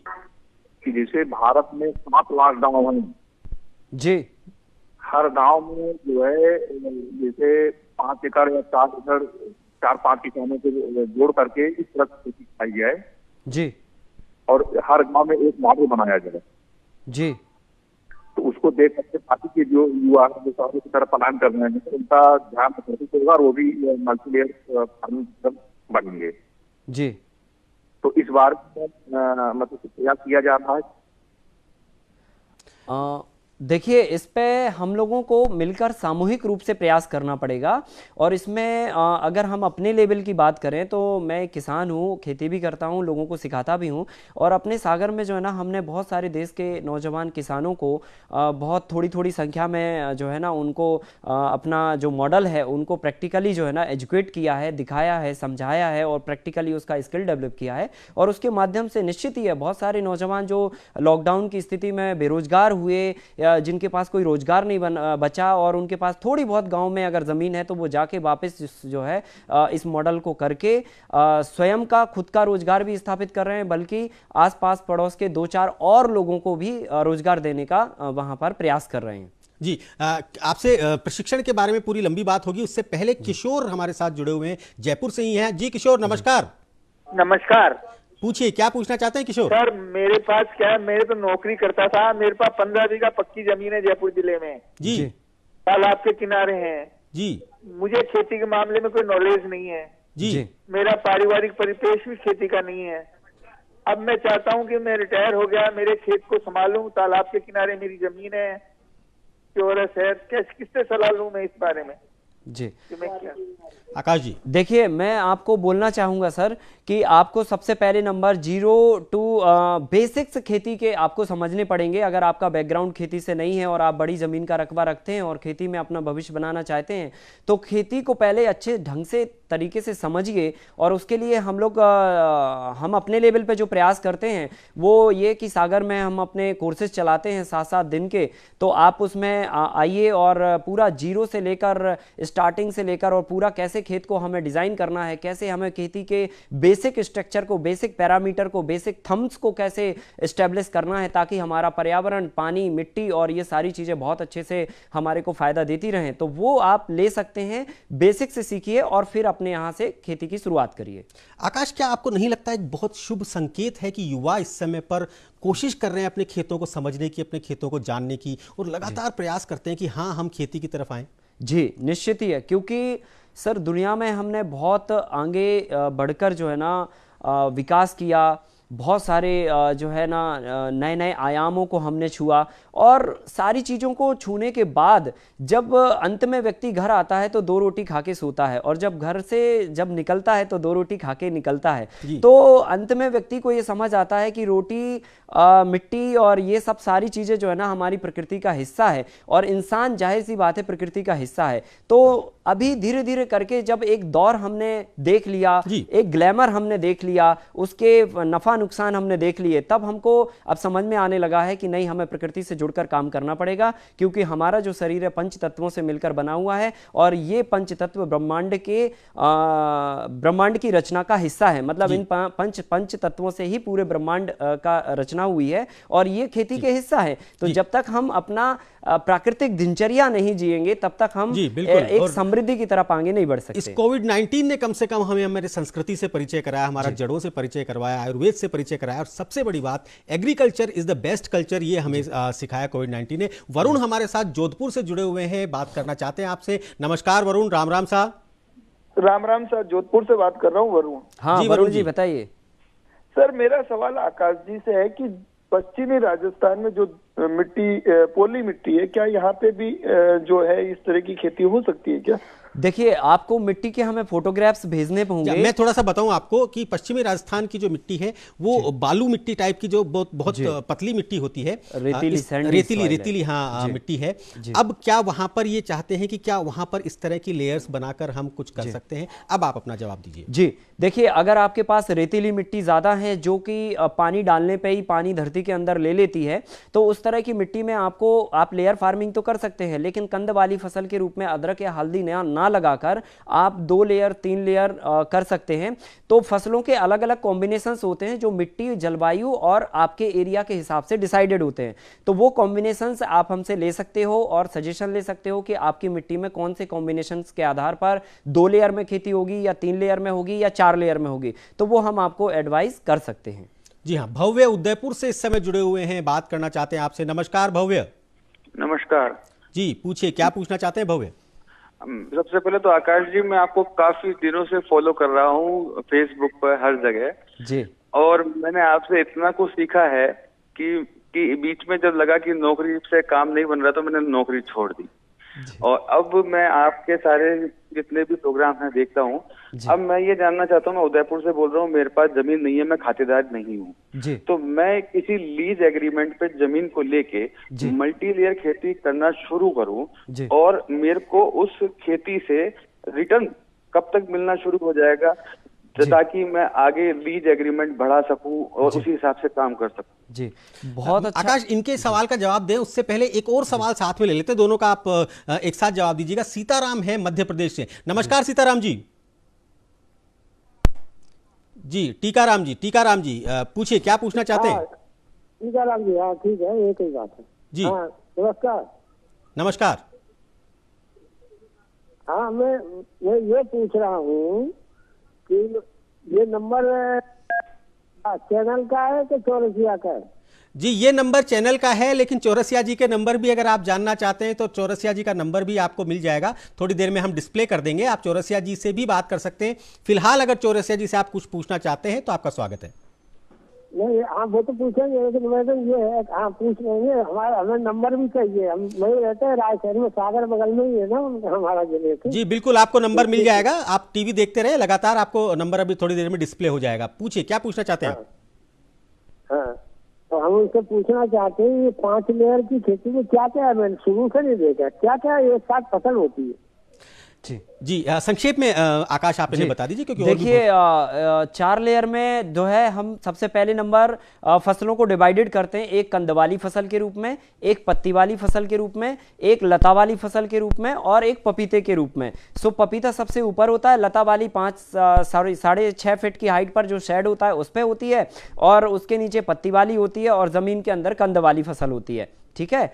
कि जैसे भारत में 7 लाख गाँव हैं जी, हर गांव में जो है जैसे 5 एकड़ या 4 एकड़ 4-5 किसानों को जोड़ करके इस तरह से खेती कराई जाए जी और हर गांव में एक मॉडल बनाया जाए। जी, तो उसको देख करके बाकी के जो युवा जो शहरों की तरफ पलायन कर रहे हैं उनका ध्यान रखना होगा और वो भी मल्टीलेयर फार्मिंग बनेंगे। जी तो इस बार मतलब प्रयास किया जा रहा है। देखिए, इस पे हम लोगों को मिलकर सामूहिक रूप से प्रयास करना पड़ेगा और इसमें अगर हम अपने लेवल की बात करें तो मैं किसान हूँ, खेती भी करता हूँ, लोगों को सिखाता भी हूँ और अपने सागर में जो है ना हमने बहुत सारे देश के नौजवान किसानों को बहुत थोड़ी थोड़ी संख्या में जो है ना उनको अपना जो मॉडल है उनको प्रैक्टिकली जो है ना एजुकेट किया है, दिखाया है, समझाया है और प्रैक्टिकली उसका स्किल डेवलप किया है। और उसके माध्यम से निश्चित ही है बहुत सारे नौजवान जो लॉकडाउन की स्थिति में बेरोजगार हुए, जिनके पास कोई रोजगार नहीं बचा और उनके पास थोड़ी बहुत गांव में अगर ज़मीन है तो वो जाके वापस जो है इस मॉडल को करके स्वयं का खुद का रोजगार भी स्थापित कर रहे हैं, बल्कि आसपास पड़ोस के 2-4 और लोगों को भी रोजगार देने का वहां पर प्रयास कर रहे हैं। जी आपसे प्रशिक्षण के बारे में पूरी लंबी बात होगी, उससे पहले किशोर हमारे साथ जुड़े हुए हैं, जयपुर से ही हैं। जी किशोर नमस्कार। नमस्कार। पूछिए क्या पूछना चाहते हैं किशोर? सर मेरे पास क्या है, मेरे तो नौकरी करता था, मेरे पास 15 बीघा पक्की जमीन है जयपुर जिले में। जी तालाब के किनारे हैं। जी मुझे खेती के मामले में कोई नॉलेज नहीं है। जी मेरा पारिवारिक परिपेश भी खेती का नहीं है। अब मैं चाहता हूं कि मैं रिटायर हो गया, मेरे खेत को संभालूं, तालाब के किनारे मेरी जमीन है, चौरस है, किससे सलाह लूं मैं इस बारे में? जी आकाश जी, देखिए मैं आपको बोलना चाहूँगा सर कि आपको सबसे पहले नंबर 0 टू बेसिक्स खेती के आपको समझने पड़ेंगे। अगर आपका बैकग्राउंड खेती से नहीं है और आप बड़ी ज़मीन का रकबा रखते हैं और खेती में अपना भविष्य बनाना चाहते हैं तो खेती को पहले अच्छे ढंग से तरीके से समझिए। और उसके लिए हम लोग हम अपने लेवल पे जो प्रयास करते हैं वो ये कि सागर में हम अपने कोर्सेज चलाते हैं 7-7 दिन के, तो आप उसमें आइए और पूरा जीरो से लेकर स्टार्टिंग से लेकर और पूरा कैसे खेत को हमें डिज़ाइन करना है, कैसे हमें खेती के बेसिक स्ट्रक्चर को, बेसिक पैरामीटर को, बेसिक थम्स को कैसे इस्टेब्लिश करना है ताकि हमारा पर्यावरण, पानी, मिट्टी और ये सारी चीज़ें बहुत अच्छे से हमारे को फ़ायदा देती रहें, तो वो आप ले सकते हैं। बेसिक से सीखिए और फिर अपने यहाँ से खेती की शुरुआत करिए। आकाश क्या आपको नहीं लगता एक बहुत शुभ संकेत है कि युवा इस समय पर कोशिश कर रहे हैं अपने खेतों को समझने की, अपने खेतों को जानने की और लगातार प्रयास करते हैं कि हाँ हम खेती की तरफ आएं? जी निश्चित ही है, क्योंकि सर दुनिया में हमने बहुत आगे बढ़कर जो है ना विकास किया, बहुत सारे जो है ना नए नए आयामों को हमने छुआ और सारी चीज़ों को छूने के बाद जब अंत में व्यक्ति घर आता है तो 2 रोटी खा के सोता है और जब घर से जब निकलता है तो 2 रोटी खा के निकलता है। तो अंत में व्यक्ति को ये समझ आता है कि रोटी, मिट्टी और ये सब सारी चीज़ें जो है ना हमारी प्रकृति का हिस्सा है और इंसान जाहिर सी बात है प्रकृति का हिस्सा है। तो अभी धीरे धीरे करके जब एक दौर हमने देख लिया, एक ग्लैमर हमने देख लिया, उसके नफ़ा नुकसान हमने देख लिए, तब हमको अब समझ में आने लगा है कि नहीं, हमें प्रकृति से जुड़कर काम करना पड़ेगा, क्योंकि हमारा जो शरीर है पंच तत्वों से मिलकर बना हुआ है और ये पंच तत्व ब्रह्मांड की रचना का हिस्सा है। मतलब इन पंच तत्वों से ही पूरे ब्रह्मांड का रचना हुई है और ये खेती के हिस्सा है। तो जब तक हम अपना प्राकृतिक दिनचर्या नहीं जिएंगे तब तक हम एक समृद्धि की तरफ आगे नहीं बढ़ सकते। इस कोविड-19 ने कम से कम हमें हमारे संस्कृति से परिचय कराया, हमारा जड़ों से परिचय करवाया, आयुर्वेद से परिचय कराया और सबसे बड़ी बात agriculture is the best culture, ये हमें सिखाया कोविड-19 ने। वरुण हमारे साथ जोधपुर से जुड़े हुए हैं, बात करना चाहते हैं आपसे। नमस्कार वरुण। राम राम साहब। राम राम सर, जोधपुर से बात कर रहा हूँ वरुण। हाँ वरुण जी बताइए। सर मेरा सवाल आकाश जी से है कि पश्चिमी राजस्थान में जो मिट्टी पोली मिट्टी है, क्या यहाँ पे भी जो है इस तरह की खेती हो सकती है क्या? देखिए, आपको मिट्टी के हमें फोटोग्राफ्स भेजने होंगे। मैं थोड़ा सा बताऊं आपको कि पश्चिमी राजस्थान की जो मिट्टी है वो बालू मिट्टी टाइप की, जो बहुत पतली मिट्टी होती है, रेतीली हाँ मिट्टी है। अब क्या वहां पर ये चाहते हैं कि क्या वहां पर इस तरह की लेयर्स बनाकर हम कुछ कर सकते हैं? अब आप अपना जवाब दीजिए। जी देखिए, अगर आपके पास रेतीली मिट्टी ज्यादा है जो कि पानी डालने पे ही पानी धरती के अंदर ले लेती है, तो उस तरह की मिट्टी में आप लेयर फार्मिंग तो कर सकते हैं, लेकिन कंद वाली फसल के रूप में अदरक या हल्दी ना लगाकर आप 2 लेयर 3 लेयर कर सकते हैं। तो फसलों के अलग अलग कॉम्बिनेशंस होते हैं जो मिट्टी, जलवायु और आपके एरिया के हिसाब से डिसाइडेड होते हैं। तो वो कॉम्बिनेशंस आप हमसे ले सकते हो और सजेशन ले सकते हो कि आपकी मिट्टी में कौन से कॉम्बिनेशंस के आधार पर 2 लेयर में खेती होगी या 3 लेयर में होगी या 4 लेयर में होगी, तो वो हम आपको एडवाइस कर सकते हैं। जी हाँ, भव्य उदयपुर से इस समय जुड़े हुए हैं, बात करना चाहते हैं आपसे। नमस्कार भव्य। नमस्कार जी, पूछिए, क्या पूछना चाहते हैं भव्य? सबसे पहले तो आकाश जी, मैं आपको काफी दिनों से फॉलो कर रहा हूँ फेसबुक पर, हर जगह जी, और मैंने आपसे इतना कुछ सीखा है कि बीच में जब लगा कि नौकरी से काम नहीं बन रहा तो मैंने नौकरी छोड़ दी और अब मैं आपके सारे जितने भी प्रोग्राम हैं देखता हूँ। अब मैं ये जानना चाहता हूँ, मैं उदयपुर से बोल रहा हूँ, मेरे पास जमीन नहीं है, मैं खातेदार नहीं हूँ, तो मैं किसी लीज एग्रीमेंट पे जमीन को लेके मल्टी लेयर खेती करना शुरू करूँ और मेरे को उस खेती से रिटर्न कब तक मिलना शुरू हो जाएगा ताकि मैं आगे लीज एग्रीमेंट बढ़ा सकूं और उसी हिसाब से काम कर सकूं? जी बहुत अच्छा। आकाश, इनके सवाल का जवाब दें उससे पहले एक और सवाल साथ में ले लेते, दोनों का आप एक साथ जवाब दीजिएगा। सीताराम है मध्य प्रदेश से। नमस्कार सीताराम जी। जी टीकाराम जी पूछिए, क्या पूछना चाहते हैं? टीकाराम जी, हाँ ठीक है, एक ही बात है जी। नमस्कार। हाँ मैं ये पूछ रहा हूँ कि ये नंबर चैनल का है कि चौरसिया का है? जी ये नंबर चैनल का है, लेकिन चौरसिया जी के नंबर भी अगर आप जानना चाहते हैं तो चौरसिया जी का नंबर भी आपको मिल जाएगा, थोड़ी देर में हम डिस्प्ले कर देंगे, आप चौरसिया जी से भी बात कर सकते हैं। फिलहाल अगर चौरसिया जी से आप कुछ पूछना चाहते हैं तो आपका स्वागत है। नहीं, हाँ वो तो पूछेंगे, लेकिन मैडम ये है, हाँ पूछ लेंगे, हमें नंबर भी चाहिए, हम वही रहते हैं रायशहर में, सागर बगल में ही है ना हमारा जिले। जी बिल्कुल, आपको नंबर मिल जाएगा, आप टीवी देखते रहे लगातार, आपको नंबर अभी थोड़ी देर में डिस्प्ले हो जाएगा। पूछिए, क्या पूछना चाहते हैं? हाँ तो हम उनसे पूछना चाहते हैं, ये 5 लेयर की खेती में क्या क्या है, मैंने शुरू से नहीं देखा, क्या क्या एक साथ फसल होती है? जी संक्षेप में आकाश आप इन्हें बता दीजिए, क्योंकि देखिए 4 लेयर में जो है हम सबसे पहले नंबर फसलों को डिवाइडेड करते हैं, एक कंद वाली फसल के रूप में, एक पत्ती वाली फसल के रूप में, एक लता वाली फसल के रूप में और एक पपीते के रूप में। सो पपीता सबसे ऊपर होता है, लता वाली 5.5 फीट की हाइट पर जो शेड होता है उस पर होती है और उसके नीचे पत्ती वाली होती है और जमीन के अंदर कंद वाली फसल होती है। ठीक है,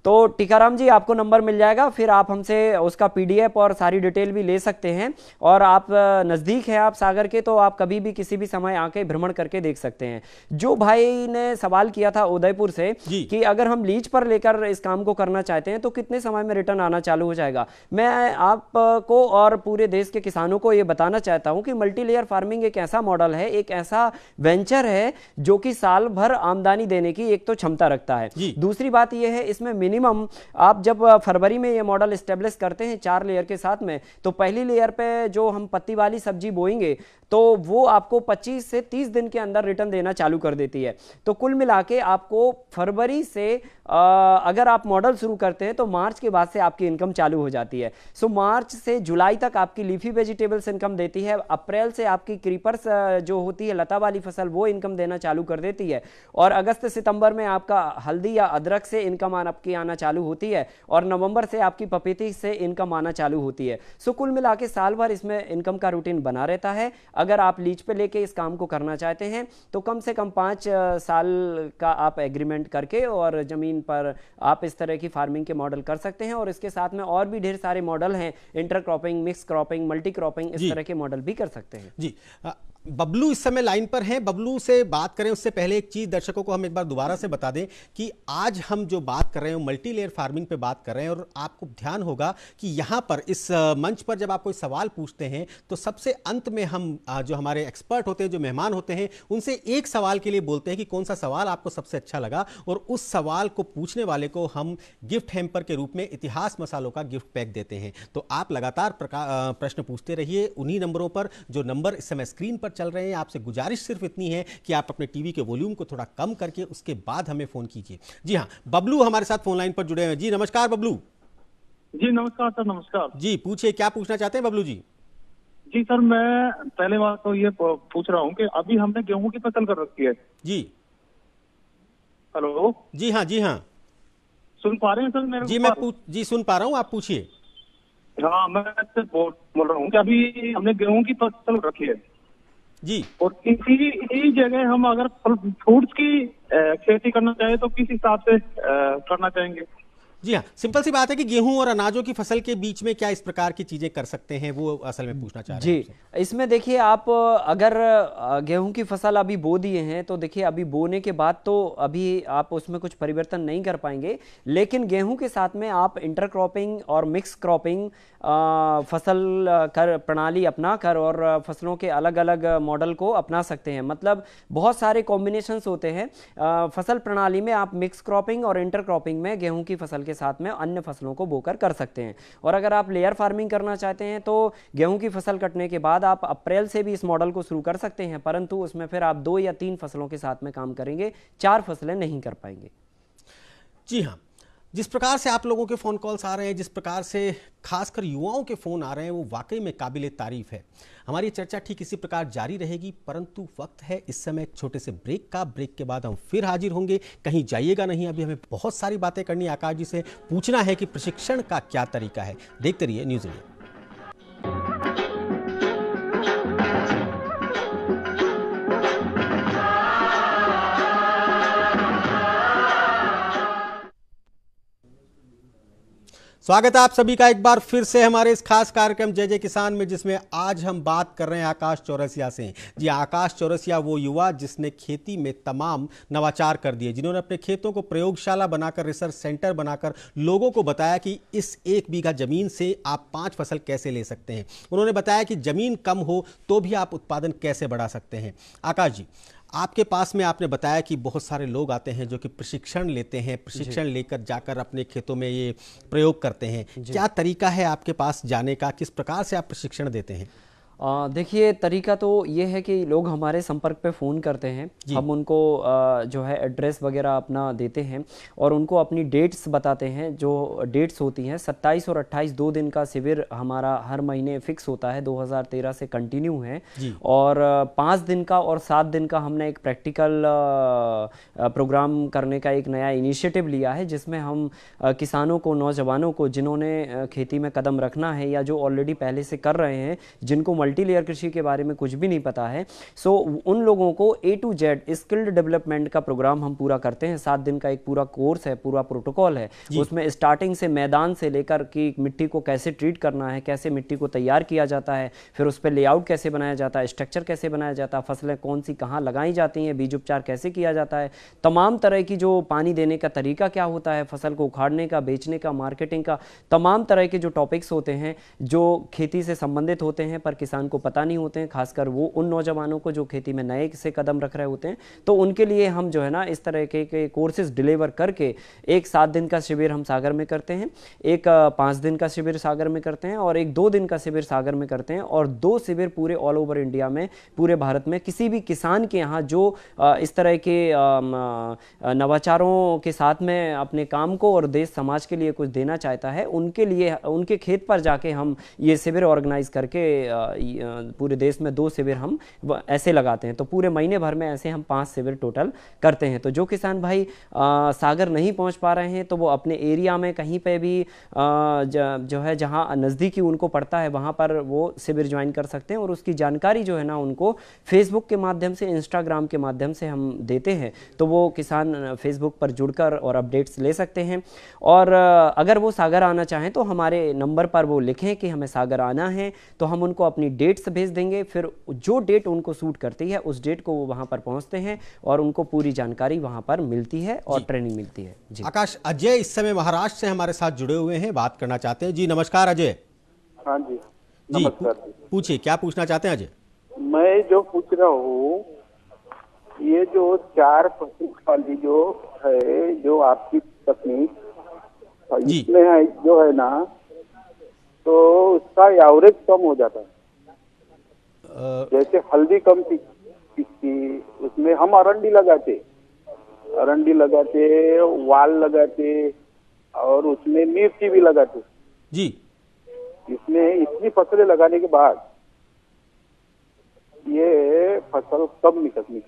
तो टीकाराम जी आपको नंबर मिल जाएगा, फिर आप हमसे उसका पीडीएफ और सारी डिटेल भी ले सकते हैं और आप नज़दीक हैं आप सागर के, तो आप कभी भी किसी भी समय आके भ्रमण करके देख सकते हैं। जो भाई ने सवाल किया था उदयपुर से कि अगर हम लीज पर लेकर इस काम को करना चाहते हैं तो कितने समय में रिटर्न आना चालू हो जाएगा, मैं आपको और पूरे देश के किसानों को ये बताना चाहता हूँ कि मल्टी लेयर फार्मिंग एक ऐसा मॉडल है, एक ऐसा वेंचर है जो कि साल भर आमदनी देने की एक तो क्षमता रखता है। दूसरी बात यह है, इसमें मिनिमम आप जब फरवरी में ये मॉडल इस्टेब्लिश करते हैं 4 लेयर के साथ में, तो पहली लेयर पे जो हम पत्ती वाली सब्जी बोएंगे तो वो आपको 25 से 30 दिन के अंदर रिटर्न देना चालू कर देती है। तो कुल मिला के आपको फरवरी से अगर आप मॉडल शुरू करते हैं तो मार्च के बाद से आपकी इनकम चालू हो जाती है। सो मार्च से जुलाई तक आपकी लीफी वेजिटेबल्स इनकम देती है, अप्रैल से आपकी क्रीपर्स जो होती है लता वाली फसल वो इनकम देना चालू कर देती है, और अगस्त सितंबर में आपका हल्दी या अदरक से इनकम आपकी आना चालू होती है, और नवंबर से आपकी पपीती से इनकम आना चालू होती है। सो कुल मिला के साल भर इसमें इनकम का रूटीन बना रहता है। अगर आप लीज पे लेके इस काम को करना चाहते हैं तो कम से कम 5 साल का आप एग्रीमेंट करके और जमीन पर आप इस तरह की फार्मिंग के मॉडल कर सकते हैं। और इसके साथ में और भी ढेर सारे मॉडल हैं, inter cropping, mix cropping, multi cropping, इस तरह के मॉडल भी कर सकते हैं। जी, बबलू इस समय लाइन पर हैं। बबलू से बात करें उससे पहले एक चीज दर्शकों को हम एक बार दोबारा से बता दें कि आज हम जो बात कर रहे हैं मल्टी लेयर फार्मिंग पे बात कर रहे हैं, और आपको ध्यान होगा कि यहाँ पर इस मंच पर जब आप कोई सवाल पूछते हैं तो सबसे अंत में हम जो हमारे एक्सपर्ट होते हैं, जो मेहमान होते हैं, उनसे एक सवाल के लिए बोलते हैं कि कौन सा सवाल आपको सबसे अच्छा लगा, और उस सवाल को पूछने वाले को हम गिफ्ट हैम्पर के रूप में इतिहास मसालों का गिफ्ट पैक देते हैं। तो आप लगातार प्रश्न पूछते रहिए उन्हीं नंबरों पर, जो नंबर इस समय स्क्रीन पर चल रहे हैं। आपसे गुजारिश सिर्फ इतनी है कि आप अपने टीवी के वॉल्यूम को थोड़ा कम करके उसके बाद हमें फोन कीजिए। जी हाँ, बबलू हमारे साथ फोन लाइन पर जुड़े हैं। जी नमस्कार बबलू। जी नमस्कार सर, नमस्कार जी पूछिए, क्या पूछना चाहते हैं बबलू जी? जी सर, मैं पहले बात तो ये पूछ रहा हूँ कि अभी हमने गेहूं की फसल कर रखी है। जी हेलो। जी हाँ, जी हाँ, सुन पा रहे हैं सर मेरे? जी मैं जी सुन पा रहा हूँ, आप पूछिए। हाँ, मैं बोल रहा हूँ कि अभी हमने गेहूं की फसल रखी है जी, और इसी जगह हम अगर फ्रूट्स की खेती करना चाहे तो किस हिसाब से करना चाहेंगे? जी हाँ, सिंपल सी बात है कि गेहूं और अनाजों की फसल के बीच में क्या इस प्रकार की चीजें कर सकते हैं, वो असल में पूछना चाह रहे हैं। जी, इसमें देखिए आप अगर गेहूं की फसल अभी बो दिए हैं तो देखिए अभी बोने के बाद तो अभी आप उसमें कुछ परिवर्तन नहीं कर पाएंगे, लेकिन गेहूं के साथ में आप इंटरक्रॉपिंग और मिक्स क्रॉपिंग फसल कर प्रणाली अपना कर और फसलों के अलग अलग मॉडल को अपना सकते हैं। मतलब बहुत सारे कॉम्बिनेशंस होते हैं फसल प्रणाली में। आप मिक्स क्रॉपिंग और इंटर क्रॉपिंग में गेहूं की फसल के साथ में अन्य फसलों को बोकर कर सकते हैं। और अगर आप लेयर फार्मिंग करना चाहते हैं तो गेहूं की फसल कटने के बाद आप अप्रैल से भी इस मॉडल को शुरू कर सकते हैं, परंतु उसमें फिर आप 2 या 3 फसलों के साथ में काम करेंगे, 4 फसलें नहीं कर पाएंगे। जी हाँ, जिस प्रकार से आप लोगों के फ़ोन कॉल्स आ रहे हैं, जिस प्रकार से खासकर युवाओं के फ़ोन आ रहे हैं, वो वाकई में काबिले तारीफ़ है। हमारी चर्चा ठीक इसी प्रकार जारी रहेगी, परंतु वक्त है इस समय एक छोटे से ब्रेक का। ब्रेक के बाद हम फिर हाजिर होंगे, कहीं जाइएगा नहीं। अभी हमें बहुत सारी बातें करनी है। आकाश जी से पूछना है कि प्रशिक्षण का क्या तरीका है। देखते रहिए न्यूज़ इंडिया। स्वागत है आप सभी का एक बार फिर से हमारे इस खास कार्यक्रम जय जय किसान में, जिसमें आज हम बात कर रहे हैं आकाश चौरसिया से। जी, आकाश चौरसिया वो युवा जिसने खेती में तमाम नवाचार कर दिए, जिन्होंने अपने खेतों को प्रयोगशाला बनाकर, रिसर्च सेंटर बनाकर लोगों को बताया कि इस 1 बीघा जमीन से आप 5 फसल कैसे ले सकते हैं। उन्होंने बताया कि जमीन कम हो तो भी आप उत्पादन कैसे बढ़ा सकते हैं। आकाश जी, आपके पास में आपने बताया कि बहुत सारे लोग आते हैं जो कि प्रशिक्षण लेते हैं, प्रशिक्षण लेकर जाकर अपने खेतों में ये प्रयोग करते हैं। क्या तरीका है आपके पास जाने का, किस प्रकार से आप प्रशिक्षण देते हैं? देखिए, तरीका तो ये है कि लोग हमारे संपर्क पे फ़ोन करते हैं, हम उनको जो है एड्रेस वगैरह अपना देते हैं और उनको अपनी डेट्स बताते हैं। जो डेट्स होती हैं 27 और 28, 2 दिन का शिविर हमारा हर महीने फिक्स होता है, 2013 से कंटिन्यू है। और 5 दिन का और 7 दिन का हमने एक प्रैक्टिकल प्रोग्राम करने का एक नया इनिशिएटिव लिया है, जिसमें हम किसानों को, नौजवानों को जिन्होंने खेती में कदम रखना है या जो ऑलरेडी पहले से कर रहे हैं, जिनको मल्टी लेयर कृषि के बारे में कुछ भी नहीं पता है, सो उन लोगों को A to Z skilled development का प्रोग्राम हम पूरा करते हैं। 7 दिन का एक पूरा कोर्स है, पूरा प्रोटोकॉल है। उसमें स्टार्टिंग से मैदान से लेकर कि मिट्टी को कैसे ट्रीट करना है, कैसे मिट्टी को तैयार किया जाता है, फिर उस पर लेआउट कैसे बनाया जाता है, स्ट्रक्चर कैसे बनाया जाता है, फसलें कौन सी कहाँ लगाई जाती हैं, बीज उपचार कैसे किया जाता है, तमाम तरह की जो पानी देने का तरीका क्या होता है, फसल को उखाड़ने का, बेचने का, मार्केटिंग का, तमाम तरह के जो टॉपिक्स होते हैं जो खेती से संबंधित होते हैं पर किसान किसान को पता नहीं होते हैं, खासकर वो उन नौजवानों को जो खेती में नए से कदम रख रहे होते हैं। तो उनके लिए हम जो है ना इस तरह के कोर्सेज डिलीवर करके एक 7 दिन का शिविर हम सागर में करते हैं, एक 5 दिन का शिविर सागर में करते हैं और एक 2 दिन का शिविर सागर में करते हैं, और 2 शिविर पूरे ऑल ओवर इंडिया में, पूरे भारत में किसी भी किसान के यहाँ जो इस तरह के नवाचारों के साथ में अपने काम को और देश समाज के लिए कुछ देना चाहता है, उनके लिए उनके खेत पर जाके हम ये शिविर ऑर्गेनाइज करके पूरे देश में 2 शिविर हम ऐसे लगाते हैं। तो पूरे महीने भर में ऐसे हम 5 शिविर टोटल करते हैं। तो जो किसान भाई सागर नहीं पहुंच पा रहे हैं तो वो अपने एरिया में कहीं पे भी जो है जहां नज़दीकी उनको पड़ता है वहां पर वो शिविर ज्वाइन कर सकते हैं, और उसकी जानकारी जो है ना उनको फेसबुक के माध्यम से, इंस्टाग्राम के माध्यम से हम देते हैं। तो वो किसान फेसबुक पर जुड़कर और अपडेट्स ले सकते हैं। और अगर वो सागर आना चाहें तो हमारे नंबर पर वो लिखें कि हमें सागर आना है, तो हम उनको अपनी डेट्स भेज देंगे। फिर जो डेट उनको सूट करती है उस डेट को वो वहाँ पर पहुँचते हैं और उनको पूरी जानकारी वहाँ पर मिलती है और ट्रेनिंग मिलती है। जी आकाश, अजय इस समय महाराष्ट्र से हमारे साथ जुड़े हुए हैं, बात करना चाहते हैं। जी नमस्कार अजय। हाँ जी जी पूछिए, क्या पूछना चाहते हैं अजय? मैं जो पूछ रहा हूँ, ये जो 4 फसल वाली जो है, जो आपकी तकनीक इसमें है जो है ना, तो उसका एवरेज कम हो जाता है। जैसे हल्दी कम थी, उसमें हम अरंडी लगाते, वाल लगाते और उसमें मिर्ची भी लगाते जी। इसमें इतनी फसलें लगाने के बाद ये फसल कम निकलती,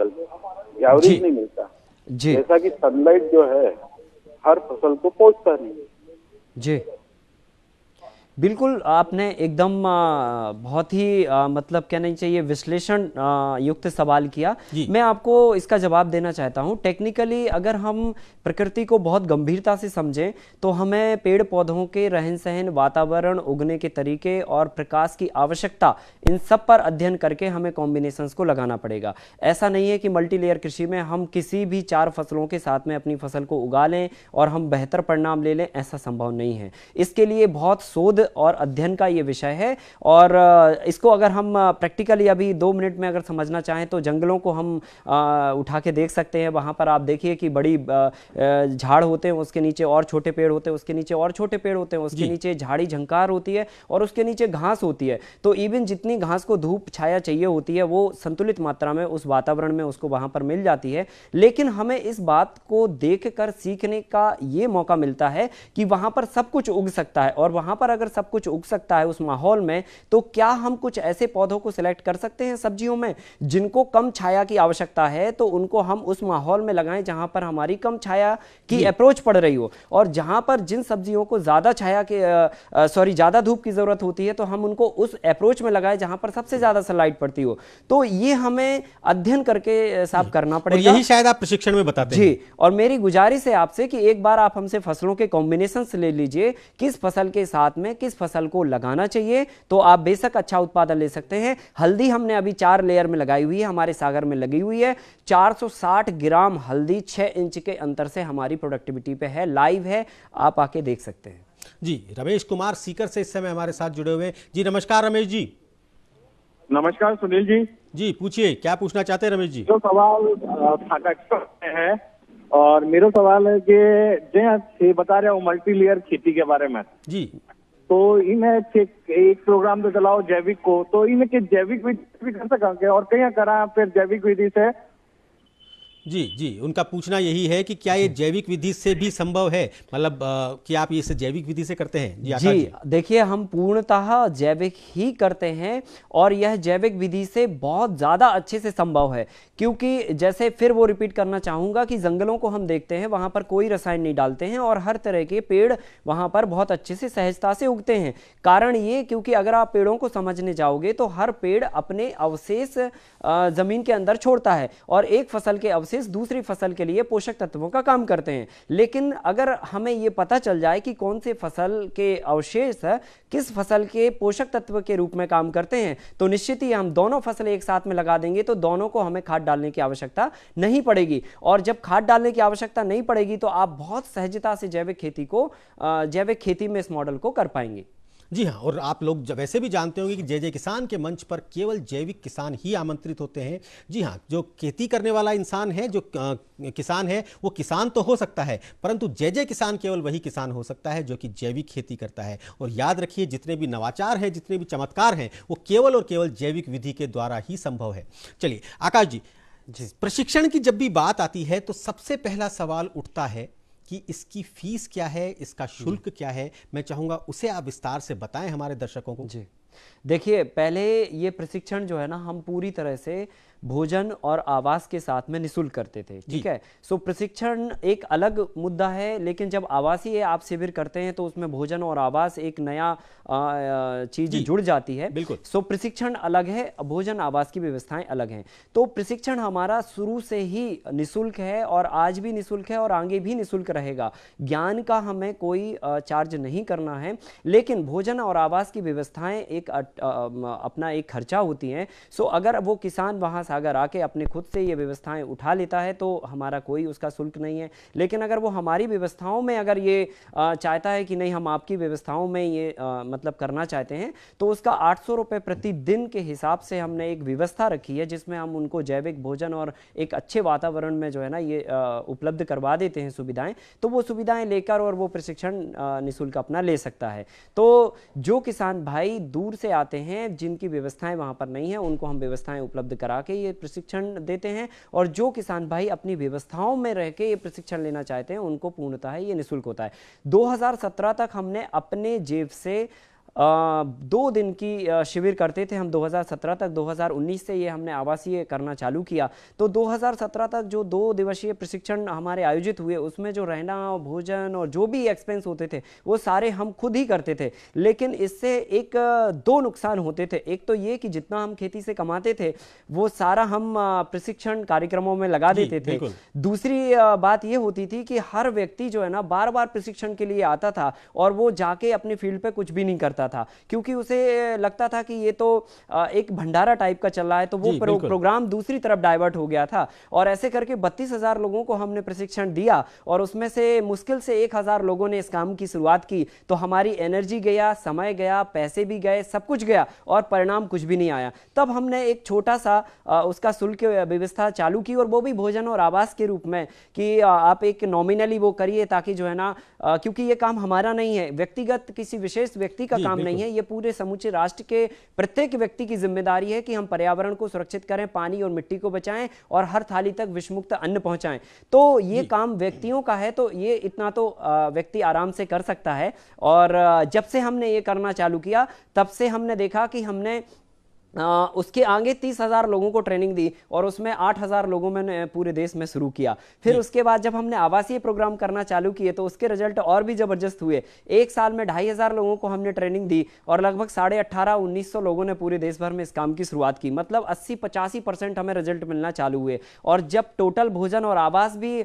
एवरेज नहीं मिलता जी। जैसा कि सनलाइट जो है हर फसल को पहुंचता नहीं जी। बिल्कुल, आपने एकदम बहुत ही मतलब कहना चाहिए विश्लेषण युक्त सवाल किया। मैं आपको इसका जवाब देना चाहता हूं। टेक्निकली अगर हम प्रकृति को बहुत गंभीरता से समझें तो हमें पेड़ पौधों के रहन सहन, वातावरण, उगने के तरीके और प्रकाश की आवश्यकता, इन सब पर अध्ययन करके हमें कॉम्बिनेशंस को लगाना पड़ेगा। ऐसा नहीं है कि मल्टी लेयर कृषि में हम किसी भी 4 फसलों के साथ में अपनी फसल को उगा लें और हम बेहतर परिणाम ले लें, ऐसा संभव नहीं है। इसके लिए बहुत शोध और अध्ययन का ये विषय है। और इसको अगर हम प्रैक्टिकली अभी 2 मिनट में अगर समझना चाहें तो जंगलों को हम उठा के देख सकते हैं। वहाँ पर आप देखिए कि बड़ी झाड़ होते हैं, उसके नीचे और छोटे पेड़ होते हैं, उसके नीचे और छोटे पेड़ होते हैं, उसके नीचे झाड़ी झंकार होती है और उसके नीचे घास होती है। तो इवन जितनी घास को धूप छाया चाहिए होती है वो संतुलित मात्रा में उस वातावरण में उसको वहाँ पर मिल जाती है। लेकिन हमें इस बात को देख कर सीखने का ये मौका मिलता है कि वहाँ पर सब कुछ उग सकता है, और वहाँ पर अगर सब कुछ उग सकता है उस माहौल में, तो क्या हम कुछ ऐसे पौधों को सिलेक्ट कर सकते हैं सब्जियों में जिनको कम छाया की आवश्यकता है, तो उनको हम उस माहौल में लगाएं जहां पर हमारी कम छाया की अप्रोच पड़ रही हो, और जहां पर जिन सब्जियों को ज्यादा छाया के ज्यादा धूप की जरूरत होती है तो हम उनको उस अप्रोच में लगाएं जहां पर सबसे ज्यादा सनलाइट पड़ती हो। तो ये हमें अध्ययन करके साफ करना पड़ेगा। यही शायद आप प्रशिक्षण में बताते हैं। जी, और मेरी गुजारिश है आपसे कि एक बार आप हमसे फसलों के कॉम्बिनेशन ले लीजिए, किस फसल के साथ में किस फसल को लगाना चाहिए, तो आप बेशक अच्छा उत्पादन ले सकते हैं। हल्दी हमने अभी 4 लेयर में लगाई हुई है, हमारे सागर में लगी हुई है। 460 ग्राम हल्दी 6 इंच के अंतर से हमारी प्रोडक्टिविटी पे है, लाइव है, आप आके देख सकते हैं। जी, रमेश कुमार सीकर से इस समय हमारे साथ जुड़े हुए हैं। जी नमस्कार रमेश जी। नमस्कार सुनील जी। जी पूछिए, क्या पूछना चाहते हैं रमेश जी? जो सवाल है और मेरा सवाल है कि जे बता रहे हो मल्टी लेयर खेती के बारे में जी, तो इन्हें एक प्रोग्राम तो चलाओ जैविक को, तो इन्हें के जैविक विधि भी कर सकेंगे और कहीं करा फिर जैविक विधि से? जी जी, उनका पूछना यही है कि क्या ये जैविक विधि से भी संभव है, मतलब कि आप ये जैविक विधि से करते हैं? जी देखिए, हम पूर्णतः जैविक ही करते हैं और यह जैविक विधि से बहुत ज़्यादा अच्छे से संभव है, क्योंकि जैसे फिर वो रिपीट करना चाहूँगा कि जंगलों को हम देखते हैं, वहाँ पर कोई रसायन नहीं डालते हैं और हर तरह के पेड़ वहाँ पर बहुत अच्छे से सहजता से उगते हैं। कारण ये क्योंकि अगर आप पेड़ों को समझने जाओगे तो हर पेड़ अपने अवशेष ज़मीन के अंदर छोड़ता है और एक फसल के अवशेष दूसरी फसल के लिए पोषक तत्वों का काम करते हैं। लेकिन अगर हमें यह पता चल जाए कि कौन से फसल के अवशेष किस फसल के पोषक तत्व के रूप में काम करते हैं, तो निश्चित ही हम दोनों फसल एक साथ में लगा देंगे तो दोनों को हमें खाद डालने की आवश्यकता नहीं पड़ेगी। और जब खाद डालने की आवश्यकता नहीं पड़ेगी तो आप बहुत सहजता से जैविक खेती में इस मॉडल को कर पाएंगे। जी हाँ, और आप लोग वैसे भी जानते होंगे कि जय जय किसान के मंच पर केवल जैविक किसान ही आमंत्रित होते हैं। जी हाँ, जो खेती करने वाला इंसान है, जो किसान है, वो किसान तो हो सकता है, परंतु जय जय किसान केवल वही किसान हो सकता है जो कि जैविक खेती करता है। और याद रखिए, जितने भी नवाचार हैं, जितने भी चमत्कार हैं, वो केवल और केवल जैविक विधि के द्वारा ही संभव है। चलिए आकाश जी, प्रशिक्षण की जब भी बात आती है तो सबसे पहला सवाल उठता है कि इसकी फीस क्या है, इसका शुल्क क्या है। मैं चाहूंगा उसे आप विस्तार से बताएं हमारे दर्शकों को। जी देखिए, पहले ये प्रशिक्षण जो है ना, हम पूरी तरह से भोजन और आवास के साथ में निःशुल्क करते थे, ठीक है। सो प्रशिक्षण एक अलग मुद्दा है, लेकिन जब आवासीय आप शिविर करते हैं तो उसमें भोजन और आवास एक नया चीज जुड़ जाती है। बिल्कुल। सो प्रशिक्षण अलग है, भोजन आवास की व्यवस्थाएं अलग हैं। तो प्रशिक्षण हमारा शुरू से ही निःशुल्क है और आज भी निःशुल्क है और आगे भी निःशुल्क रहेगा। ज्ञान का हमें कोई चार्ज नहीं करना है, लेकिन भोजन और आवास की व्यवस्थाएं एक अपना एक खर्चा होती हैं। सो अगर वो किसान वहां अगर आके अपने खुद से ये व्यवस्थाएं उठा लेता है तो हमारा कोई उसका शुल्क नहीं है। लेकिन अगर वो हमारी व्यवस्थाओं में अगर ये चाहता है कि नहीं, हम आपकी व्यवस्थाओं में ये मतलब करना चाहते हैं, तो उसका 800 रुपये प्रतिदिन के हिसाब से हमने एक व्यवस्था रखी है, जिसमें हम उनको जैविक भोजन और एक अच्छे वातावरण में जो है ना ये उपलब्ध करवा देते हैं सुविधाएं। तो वो सुविधाएं लेकर और वो प्रशिक्षण निःशुल्क अपना ले सकता है। तो जो किसान भाई दूर से आते हैं, जिनकी व्यवस्थाएं वहां पर नहीं है, उनको हम व्यवस्थाएं उपलब्ध करा के ये प्रशिक्षण देते हैं। और जो किसान भाई अपनी व्यवस्थाओं में रह के ये प्रशिक्षण लेना चाहते हैं, उनको पूर्णतः ये निःशुल्क होता है। 2017 तक हमने अपने जेब से 2 दिन की शिविर करते थे हम 2017 तक। 2019 से ये हमने आवासीय करना चालू किया। तो 2017 तक जो 2 दिवसीय प्रशिक्षण हमारे आयोजित हुए, उसमें जो रहना, भोजन और जो भी एक्सपेंस होते थे वो सारे हम खुद ही करते थे। लेकिन इससे 2 नुकसान होते थे। एक तो ये कि जितना हम खेती से कमाते थे वो सारा हम प्रशिक्षण कार्यक्रमों में लगा देते थे। दूसरी बात ये होती थी कि हर व्यक्ति जो है ना बार बार प्रशिक्षण के लिए आता था और वो जाके अपनी फील्ड पे कुछ भी नहीं करता था, क्योंकि उसे लगता था कि ये तो एक भंडारा टाइप का चल रहा है। तो वो प्रोग्राम दूसरी तरफ डाइवर्ट हो गया था। और ऐसे करके 32,000 लोगों को हमने प्रशिक्षण दिया और उसमें से मुश्किल से 1,000 लोगों ने इस काम की शुरुआत की। तो हमारी एनर्जी गया, समय गया, पैसे भी गए, सब कुछ गया और परिणाम कुछ भी नहीं आया। तब हमने एक छोटा सा उसका शुल्क व्यवस्था चालू की, और वो भी भोजन और आवास के रूप में कि आप एक नॉमिनली वो करिए, ताकि जो है ना, क्योंकि ये काम हमारा नहीं है, व्यक्तिगत किसी विशेष व्यक्ति का काम नहीं है, ये पूरे समूचे राष्ट्र के प्रत्येक व्यक्ति की जिम्मेदारी है कि हम पर्यावरण को सुरक्षित करें, पानी और मिट्टी को बचाएं और हर थाली तक विषमुक्त अन्न पहुंचाएं। तो ये काम व्यक्तियों का है, तो ये इतना तो व्यक्ति आराम से कर सकता है। और जब से हमने ये करना चालू किया, तब से हमने देखा कि हमने उसके आगे 30,000 लोगों को ट्रेनिंग दी और उसमें 8,000 लोगों में पूरे देश में शुरू किया। फिर उसके बाद जब हमने आवासीय प्रोग्राम करना चालू किए तो उसके रिजल्ट और भी जबरदस्त हुए। 1 साल में 2,500 लोगों को हमने ट्रेनिंग दी और लगभग 18,500-1900 लोगों ने पूरे देश भर में इस काम की शुरुआत की। मतलब 80-85% हमें रिजल्ट मिलना चालू हुए। और जब टोटल भोजन और आवास भी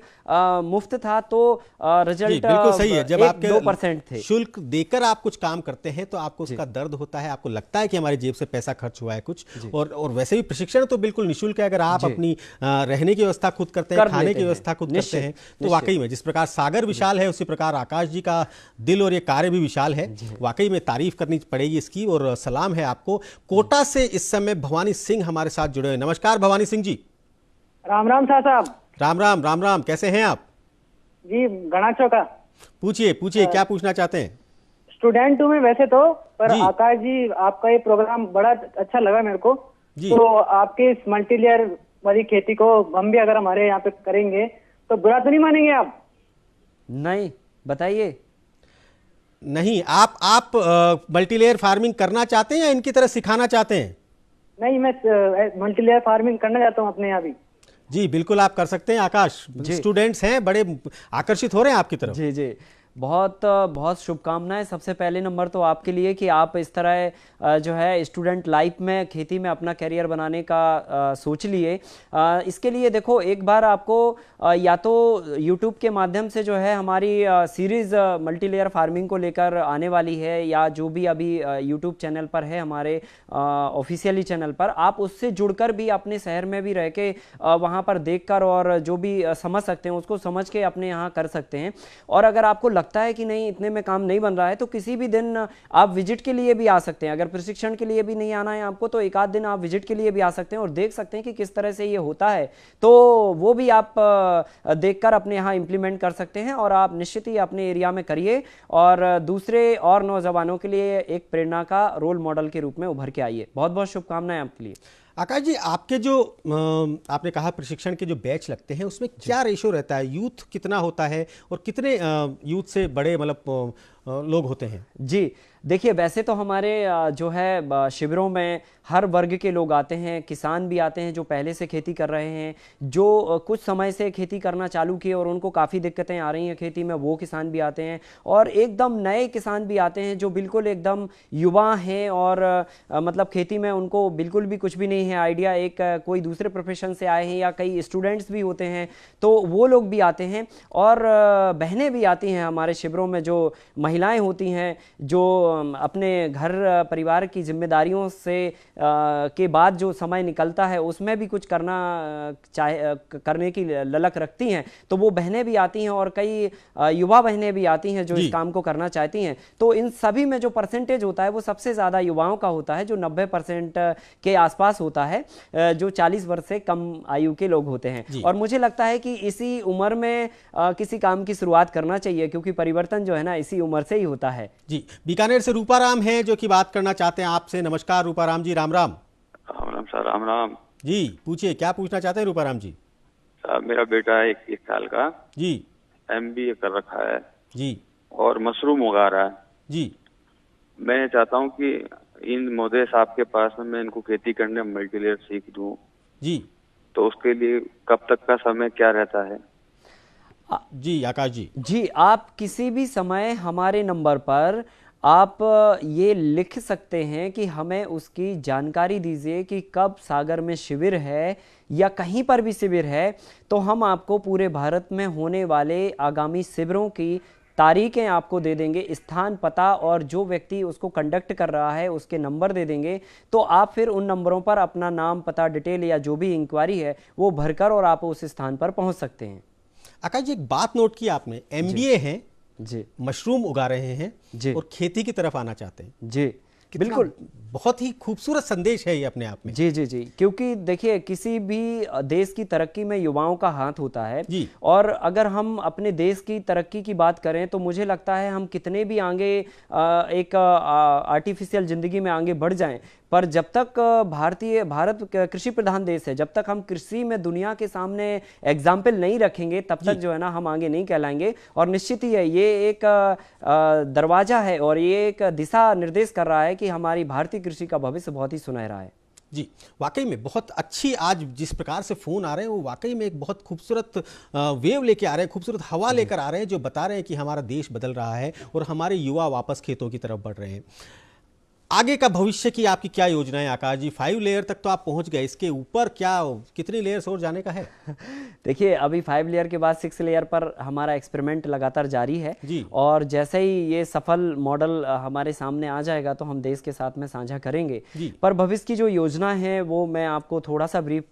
मुफ्त था तो रिजल्ट बिल्कुल सही है। जब आपके 2% थे। शुल्क देकर आप कुछ काम करते हैं तो आपको उसका दर्द होता है, आपको लगता है कि हमारी जेब से पैसा खर्च हुआ है कुछ। और वैसे भी प्रशिक्षण तो बिल्कुल निःशुल्क है। अगर आप अपनी रहने की व्यवस्था खुद करते हैं, खाने की व्यवस्था खुद करते हैं, तो वाकई में जिस प्रकार सागर विशाल है, उसी प्रकार आकाश जी का दिल और ये कार्य भी विशाल है। वाकई में तारीफ करनी पड़ेगी इसकी। और सलाम है आपको। कोटा से इस समय भवानी सिंह हमारे साथ जुड़े हुए। नमस्कार भवानी सिंह जी। राम राम साहब। राम राम। राम राम। कैसे हैं आप जी? गणा चौका। पूछिए पूछिए, क्या पूछना चाहते हैं? स्टूडेंट हूँ मैं वैसे तो, पर आकाश जी आपका ये प्रोग्राम बड़ा अच्छा लगा मेरे को। तो आपके इस मल्टीलेयर वाली खेती को हम भी अगर हमारे यहाँ पे करेंगे तो बुरा तो नहीं मानेंगे आप? नहीं, बताइए। नहीं, आप मल्टीलेयर फार्मिंग करना चाहते हैं या इनकी तरह सिखाना चाहते हैं? नहीं, मैं मल्टीलेयर फार्मिंग करना चाहता हूँ अपने यहाँ भी। जी बिल्कुल, आप कर सकते हैं। आकाश, स्टूडेंट्स हैं, बड़े आकर्षित हो रहे हैं आपकी तरफ। जी जी, बहुत बहुत शुभकामनाएं। सबसे पहले नंबर तो आपके लिए कि आप इस तरह जो है स्टूडेंट लाइफ में खेती में अपना करियर बनाने का सोच लिए। इसके लिए देखो, एक बार आपको या तो YouTube के माध्यम से जो है हमारी सीरीज़ मल्टीलेयर फार्मिंग को लेकर आने वाली है, या जो भी अभी YouTube चैनल पर है हमारे ऑफिशियली चैनल पर, आप उससे जुड़कर भी अपने शहर में भी रह के वहाँ पर देखकर और जो भी समझ सकते हैं उसको समझ के अपने यहाँ कर सकते हैं। और अगर आपको लगता है कि नहीं इतने में काम नहीं बन रहा है तो किसी भी दिन आप विजिट के लिए भी आ सकते हैं। अगर प्रशिक्षण के लिए भी नहीं आना है आपको तो एक आध दिन आप विजिट के लिए भी आ सकते हैं और देख सकते हैं कि किस तरह से ये होता है, तो वो भी आप देखकर अपने यहाँ इंप्लीमेंट कर सकते हैं और आप निश्चित ही अपने एरिया में करिए और दूसरे और नौजवानों के लिए एक प्रेरणा का रोल मॉडल के रूप में उभर के आइए। बहुत बहुत शुभकामनाएं आपके लिए। आकाश जी, आपके जो आपने कहा प्रशिक्षण के जो बैच लगते हैं उसमें क्या रेशो रहता है, यूथ कितना होता है और कितने यूथ से बड़े मतलब लोग होते हैं? जी देखिए, वैसे तो हमारे जो है शिविरों में हर वर्ग के लोग आते हैं, किसान भी आते हैं जो पहले से खेती कर रहे हैं, जो कुछ समय से खेती करना चालू किए और उनको काफ़ी दिक्कतें आ रही हैं खेती में, वो किसान भी आते हैं और एकदम नए किसान भी आते हैं जो बिल्कुल एकदम युवा हैं और मतलब खेती में उनको बिल्कुल भी कुछ भी नहीं है आइडिया, एक कोई दूसरे प्रोफेशन से आए हैं या कई स्टूडेंट्स भी होते हैं तो वो लोग भी आते हैं और बहनें भी आती हैं हमारे शिविरों में, जो महिलाएं होती हैं जो अपने घर परिवार की जिम्मेदारियों से के बाद जो समय निकलता है उसमें भी कुछ करने की ललक रखती हैं, तो वो बहनें भी आती हैं और कई युवा बहनें भी आती हैं जो इस काम को करना चाहती हैं। तो इन सभी में जो परसेंटेज होता है वो सबसे ज़्यादा युवाओं का होता है, जो 90% के आसपास होता है, जो 40 वर्ष से कम आयु के लोग होते हैं। और मुझे लगता है कि इसी उम्र में किसी काम की शुरुआत करना चाहिए क्योंकि परिवर्तन जो है ना इसी उम्र से ही होता है। जी, बीकानेर से रूपाराम हैं जो कि बात करना चाहते हैं आपसे। नमस्कार रूपाराम जी। राम राम। राम राम सर। राम राम जी, पूछिए क्या पूछना चाहते हैं रूपाराम जी? साहब मेरा बेटा है 21 साल का जी, MBA कर रखा है जी और मशरूम उगा रहा है जी। मैं चाहता हूं कि इन महोदय साहब के पास में मैं इनको खेती करने मल्टीलेयर सीख दूं जी, तो उसके लिए कब तक का समय क्या रहता है? जी आकाश जी। जी, आप किसी भी समय हमारे नंबर पर आप ये लिख सकते हैं कि हमें उसकी जानकारी दीजिए कि कब सागर में शिविर है या कहीं पर भी शिविर है, तो हम आपको पूरे भारत में होने वाले आगामी शिविरों की तारीखें आपको दे देंगे, स्थान पता और जो व्यक्ति उसको कंडक्ट कर रहा है उसके नंबर दे देंगे, तो आप फिर उन नंबरों पर अपना नाम पता डिटेल या जो भी इंक्वायरी है वो भरकर और आप उस स्थान पर पहुंच सकते हैं। आकाश जी, एक बात नोट की आपने, MBA हैं जी, मशरूम उगा रहे हैं जी और खेती की तरफ आना चाहते हैं जी, बिल्कुल बहुत ही खूबसूरत संदेश है ये अपने आप में। जी जी जी, क्योंकि देखिए किसी भी देश की तरक्की में युवाओं का हाथ होता है जी। और अगर हम अपने देश की तरक्की की बात करें तो मुझे लगता है हम कितने भी आगे एक आर्टिफिशियल ज़िंदगी में आगे बढ़ जाएं, पर जब तक भारत कृषि प्रधान देश है, जब तक हम कृषि में दुनिया के सामने एग्जाम्पल नहीं रखेंगे तब तक जो है ना हम आगे नहीं कहलाएंगे। और निश्चित ही है ये एक दरवाजा है और ये एक दिशा निर्देश कर रहा है कि हमारी भारतीय कृषि का भविष्य बहुत ही सुनहरा है। जी, वाकई में बहुत अच्छी आज जिस प्रकार से फ़ोन आ रहे हैं वो वाकई में एक बहुत खूबसूरत वेव लेके आ रहे हैं, खूबसूरत हवा लेकर आ रहे हैं जो बता रहे हैं कि हमारा देश बदल रहा है और हमारे युवा वापस खेतों की तरफ बढ़ रहे हैं। आगे का भविष्य की आपकी क्या योजना है आकाश जी? 5 लेयर तक तो आप पहुंच गए, इसके ऊपर क्या कितनी लेयर्स और जाने का है? देखिए अभी 5 लेयर के बाद 6 लेयर पर हमारा एक्सपेरिमेंट लगातार जारी है जी। और जैसे ही ये सफल मॉडल हमारे सामने आ जाएगा तो हम देश के साथ में साझा करेंगे। पर भविष्य की जो योजना है वो मैं आपको थोड़ा सा ब्रीफ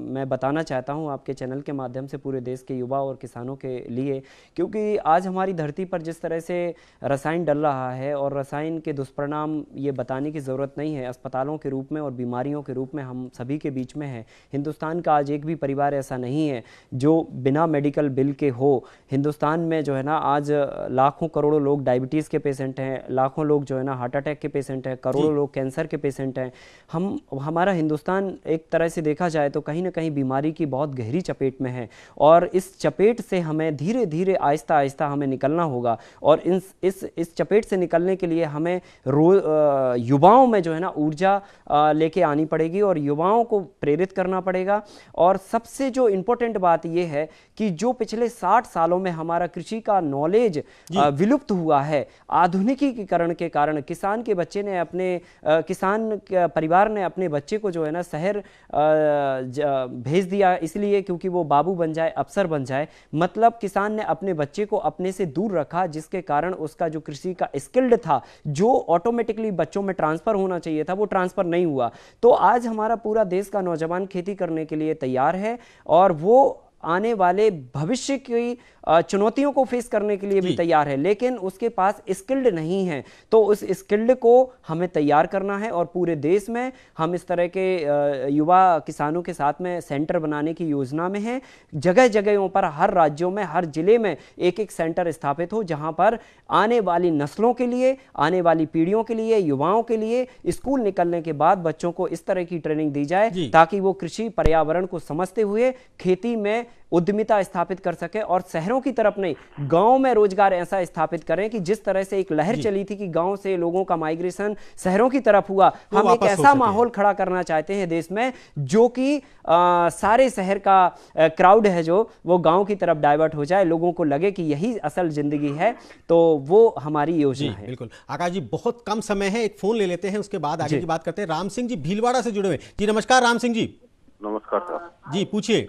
मैं बताना चाहता हूँ आपके चैनल के माध्यम से पूरे देश के युवा और किसानों के लिए, क्योंकि आज हमारी धरती पर जिस तरह से रसायन डल रहा है और रसायन के दुष्परिणाम ये बताने की ज़रूरत नहीं है, अस्पतालों के रूप में और बीमारियों के रूप में हम सभी के बीच में है। हिंदुस्तान का आज एक भी परिवार ऐसा नहीं है जो बिना मेडिकल बिल के हो। हिंदुस्तान में जो है ना आज लाखों करोड़ों लोग डायबिटीज़ के पेशेंट हैं, लाखों लोग जो है ना हार्ट अटैक के पेशेंट हैं, करोड़ों लोग कैंसर के पेशेंट हैं। हमारा हिंदुस्तान एक तरह से देखा जाए तो कहीं ना कहीं बीमारी की बहुत गहरी चपेट में है और इस चपेट से हमें धीरे धीरे आहिस्ता आहिस्ता हमें निकलना होगा और इस चपेट से निकलने के लिए हमें युवाओं में जो है ना ऊर्जा लेके आनी पड़ेगी और युवाओं को प्रेरित करना पड़ेगा। और सबसे जो इम्पोर्टेंट बात यह है कि जो पिछले 60 सालों में हमारा कृषि का नॉलेज विलुप्त हुआ है, आधुनिकीकरण के कारण किसान के बच्चे ने किसान परिवार ने अपने बच्चे को जो है ना शहर भेज दिया इसलिए क्योंकि वो बाबू बन जाए, अफसर बन जाए। मतलब किसान ने अपने बच्चे को अपने से दूर रखा जिसके कारण उसका जो कृषि का स्किल्ड था जो ऑटोमेटिकली बच्चों में ट्रांसफर होना चाहिए था वो ट्रांसफर नहीं हुआ। तो आज हमारा पूरा देश का नौजवान खेती करने के लिए तैयार है और वो आने वाले भविष्य की चुनौतियों को फेस करने के लिए भी तैयार है, लेकिन उसके पास स्किल्ड नहीं है। तो उस स्किल्ड को हमें तैयार करना है और पूरे देश में हम इस तरह के युवा किसानों के साथ में सेंटर बनाने की योजना में हैं। जगह जगहों पर, हर राज्यों में, हर जिले में एक एक सेंटर स्थापित हो, जहां पर आने वाली नस्लों के लिए, आने वाली पीढ़ियों के लिए, युवाओं के लिए स्कूल निकलने के बाद बच्चों को इस तरह की ट्रेनिंग दी जाए ताकि वो कृषि पर्यावरण को समझते हुए खेती में उद्यमिता स्थापित कर सके और शहरों की तरफ नहीं, गांव में रोजगार ऐसा स्थापित करें कि जिस तरह से एक लहर चली थी कि गांव से लोगों का माइग्रेशन शहरों की तरफ हुआ, हम एक ऐसा माहौल खड़ा करना चाहते हैं देश में जो कि सारे शहर का क्राउड है जो वो गांव की तरफ डाइवर्ट हो जाए, लोगों को लगे कि यही असल जिंदगी है। तो वो हमारी योजना है। बिल्कुल आकाश जी, बहुत कम समय है, एक फोन ले लेते हैं, उसके बाद आगे की बात करते हैं। राम सिंह जी भीलवाड़ा से जुड़े हुए जी, नमस्कार राम सिंह जी। नमस्कार सर जी, पूछिए।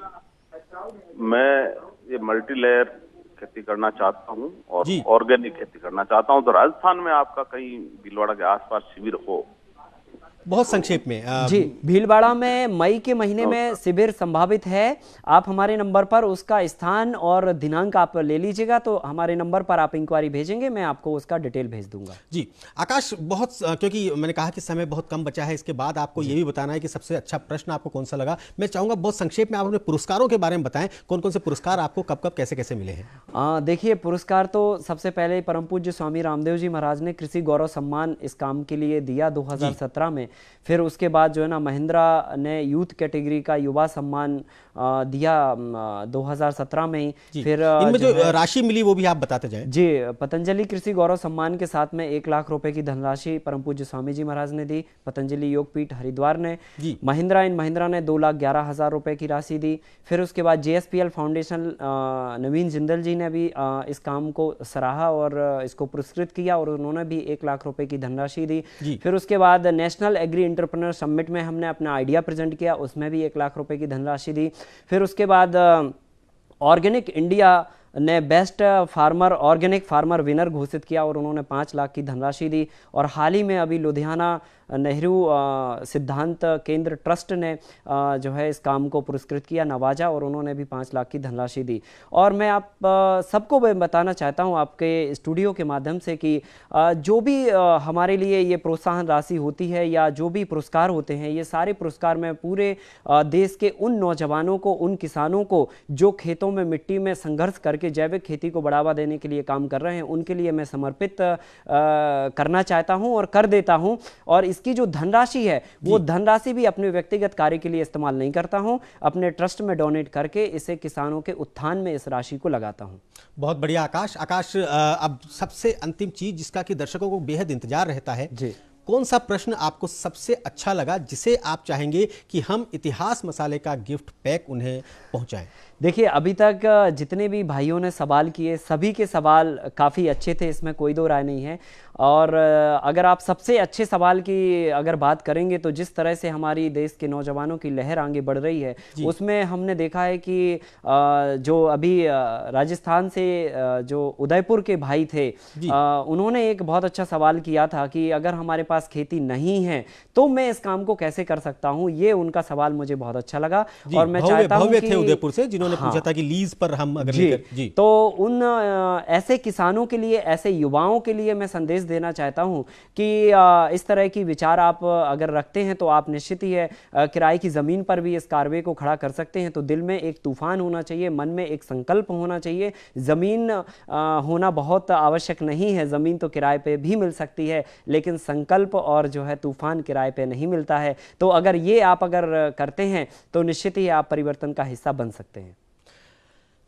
मैं ये मल्टी लेयर खेती करना चाहता हूँ और ऑर्गेनिक खेती करना चाहता हूँ, तो राजस्थान में आपका कहीं भीलवाड़ा के आसपास शिविर हो? बहुत संक्षेप में जी, भीलवाड़ा में मई के महीने में शिविर संभावित है। आप हमारे नंबर पर उसका स्थान और दिनांक आप ले लीजिएगा, तो हमारे नंबर पर आप इंक्वायरी भेजेंगे, मैं आपको उसका डिटेल भेज दूंगा। जी आकाश, बहुत क्योंकि मैंने कहा कि समय बहुत कम बचा है, इसके बाद आपको ये भी बताना है कि सबसे अच्छा प्रश्न आपको कौन सा लगा। मैं चाहूंगा बहुत संक्षेप में आप अपने पुरस्कारों के बारे में बताएं, कौन कौन से पुरस्कार आपको कब कब कैसे कैसे मिले हैं? देखिए, पुरस्कार तो सबसे पहले परम पूज्य स्वामी रामदेव जी महाराज ने कृषि गौरव सम्मान इस काम के लिए दिया 2017 में। फिर उसके बाद जो है ना, महिंद्रा ने यूथ कैटेगरी का युवा सम्मान दिया 2017 में ही। फिर इनमें जो राशि मिली वो भी आप बताते जाएं। जी, पतंजलि कृषि गौरव सम्मान के साथ में 1 लाख रुपए की धनराशि परम पूज्य स्वामी जी महाराज ने दी। पतंजलि योगपीठ हरिद्वार ने, महिंद्रा इन महिंद्रा ने 2,11,000 रुपए की राशि दी। फिर उसके बाद JSPL फाउंडेशन नवीन जिंदल जी ने भी इस काम को सराहा और इसको पुरस्कृत किया और उन्होंने भी 1 लाख रुपए की धनराशि दी। फिर उसके बाद नेशनल एग्री एंटरप्रेन्योर समिट में हमने अपना आइडिया प्रेजेंट किया, उसमें भी 1 लाख रुपए की धनराशि दी। फिर उसके बाद ऑर्गेनिक इंडिया ने best farmer organic farmer winner घोषित किया और उन्होंने 5 लाख की धनराशि दी। और हाल ही में अभी लुधियाना नेहरू सिद्धांत केंद्र ट्रस्ट ने जो है इस काम को पुरस्कृत किया, नवाजा, और उन्होंने भी 5 लाख की धनराशि दी। और मैं आप सबको बताना चाहता हूं आपके स्टूडियो के माध्यम से कि जो भी हमारे लिए ये प्रोत्साहन राशि होती है या जो भी पुरस्कार होते हैं, ये सारे पुरस्कार मैं पूरे देश के उन नौजवानों को, उन किसानों को जो खेतों में मिट्टी में संघर्ष करके जैविक खेती को बढ़ावा देने के लिए काम कर रहे हैं, उनके लिए मैं समर्पित करना चाहता हूं और कर देता हूं। और इसकी जो धनराशि है वो धनराशि भी अपने व्यक्तिगत कार्य के लिए इस्तेमाल नहीं करता हूं, अपने ट्रस्ट में डोनेट करके इसे किसानों के उत्थान में इस राशि को लगाता हूं। बहुत बढ़िया आकाश। अब सबसे अंतिम चीज जिसका कि दर्शकों को बेहद इंतजार रहता है जी, कौन सा प्रश्न आपको सबसे अच्छा लगा जिसे आप चाहेंगे कि हम इतिहास मसाले का गिफ्ट पैक उन्हें पहुंचाएं? देखिए, अभी तक जितने भी भाइयों ने सवाल किए, सभी के सवाल काफ़ी अच्छे थे, इसमें कोई दो राय नहीं है। और अगर आप सबसे अच्छे सवाल की अगर बात करेंगे तो जिस तरह से हमारी देश के नौजवानों की लहर आगे बढ़ रही है, उसमें हमने देखा है कि जो अभी राजस्थान से जो उदयपुर के भाई थे, उन्होंने एक बहुत अच्छा सवाल किया था कि अगर हमारे पास खेती नहीं है तो मैं इस काम को कैसे कर सकता हूँ। ये उनका सवाल मुझे बहुत अच्छा लगा और मैं चाहता हूँ कि उदयपुर से जिन्होंने पूछा था कि लीज पर हम अगर जी, तो उन ऐसे किसानों के लिए, ऐसे युवाओं के लिए मैं संदेश देना चाहता हूं कि इस तरह की विचार आप अगर रखते हैं तो आप निश्चित ही है किराए की जमीन पर भी इस कार्य को खड़ा कर सकते हैं। तो दिल में एक तूफान होना चाहिए, मन में एक संकल्प होना चाहिए। जमीन होना बहुत आवश्यक नहीं है, जमीन तो किराए पे भी मिल सकती है, लेकिन संकल्प और जो है तूफान किराए पे नहीं मिलता है। तो अगर ये आप अगर करते हैं तो निश्चित ही आप परिवर्तन का हिस्सा बन सकते हैं।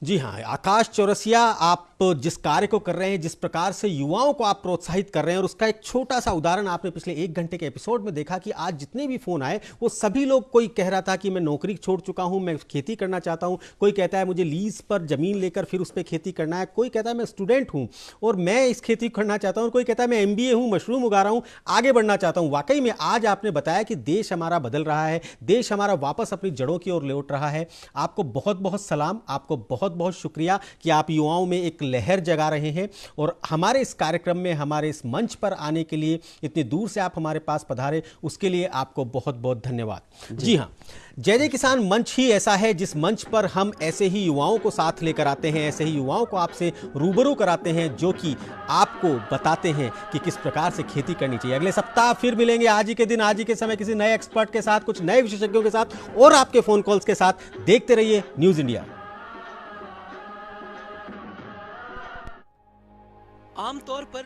जी हाँ, आकाश चौरसिया, आप जिस कार्य को कर रहे हैं, जिस प्रकार से युवाओं को आप प्रोत्साहित कर रहे हैं, और उसका एक छोटा सा उदाहरण आपने पिछले 1 घंटे के एपिसोड में देखा कि आज जितने भी फोन आए वो सभी लोग, कोई कह रहा था कि मैं नौकरी छोड़ चुका हूं, मैं खेती करना चाहता हूं, कोई कहता है मुझे लीज पर जमीन लेकर फिर उस पर खेती करना है, कोई कहता है मैं स्टूडेंट हूं और मैं इस खेती करना चाहता हूं, कोई कहता है मैं MBA हूं, मशरूम उगा रहा हूं, आगे बढ़ना चाहता हूं। वाकई में आज आपने बताया कि देश हमारा बदल रहा है, देश हमारा वापस अपनी जड़ों की ओर लौट रहा है। आपको बहुत बहुत सलाम, आपको बहुत बहुत बहुत शुक्रिया कि आप युवाओं में एक लहर जगा रहे हैं और हमारे इस कार्यक्रम में, हमारे इस मंच पर आने के लिए, इतनी दूर से आप हमारे पास पधारे, उसके लिए आपको बहुत बहुत धन्यवाद। जी हाँ, जय जय किसान मंच ही ऐसा है जिस मंच पर हम ऐसे ही युवाओं को साथ लेकर आते हैं, ऐसे ही युवाओं को आपसे रूबरू कराते हैं जो कि आपको बताते हैं कि किस प्रकार से खेती करनी चाहिए। अगले सप्ताह फिर मिलेंगे आज ही के दिन, आज ही के समय, किसी नए एक्सपर्ट के साथ, कुछ नए विशेषज्ञों के साथ और आपके फोन कॉल्स के साथ। देखते रहिए न्यूज़ इंडिया। आमतौर पर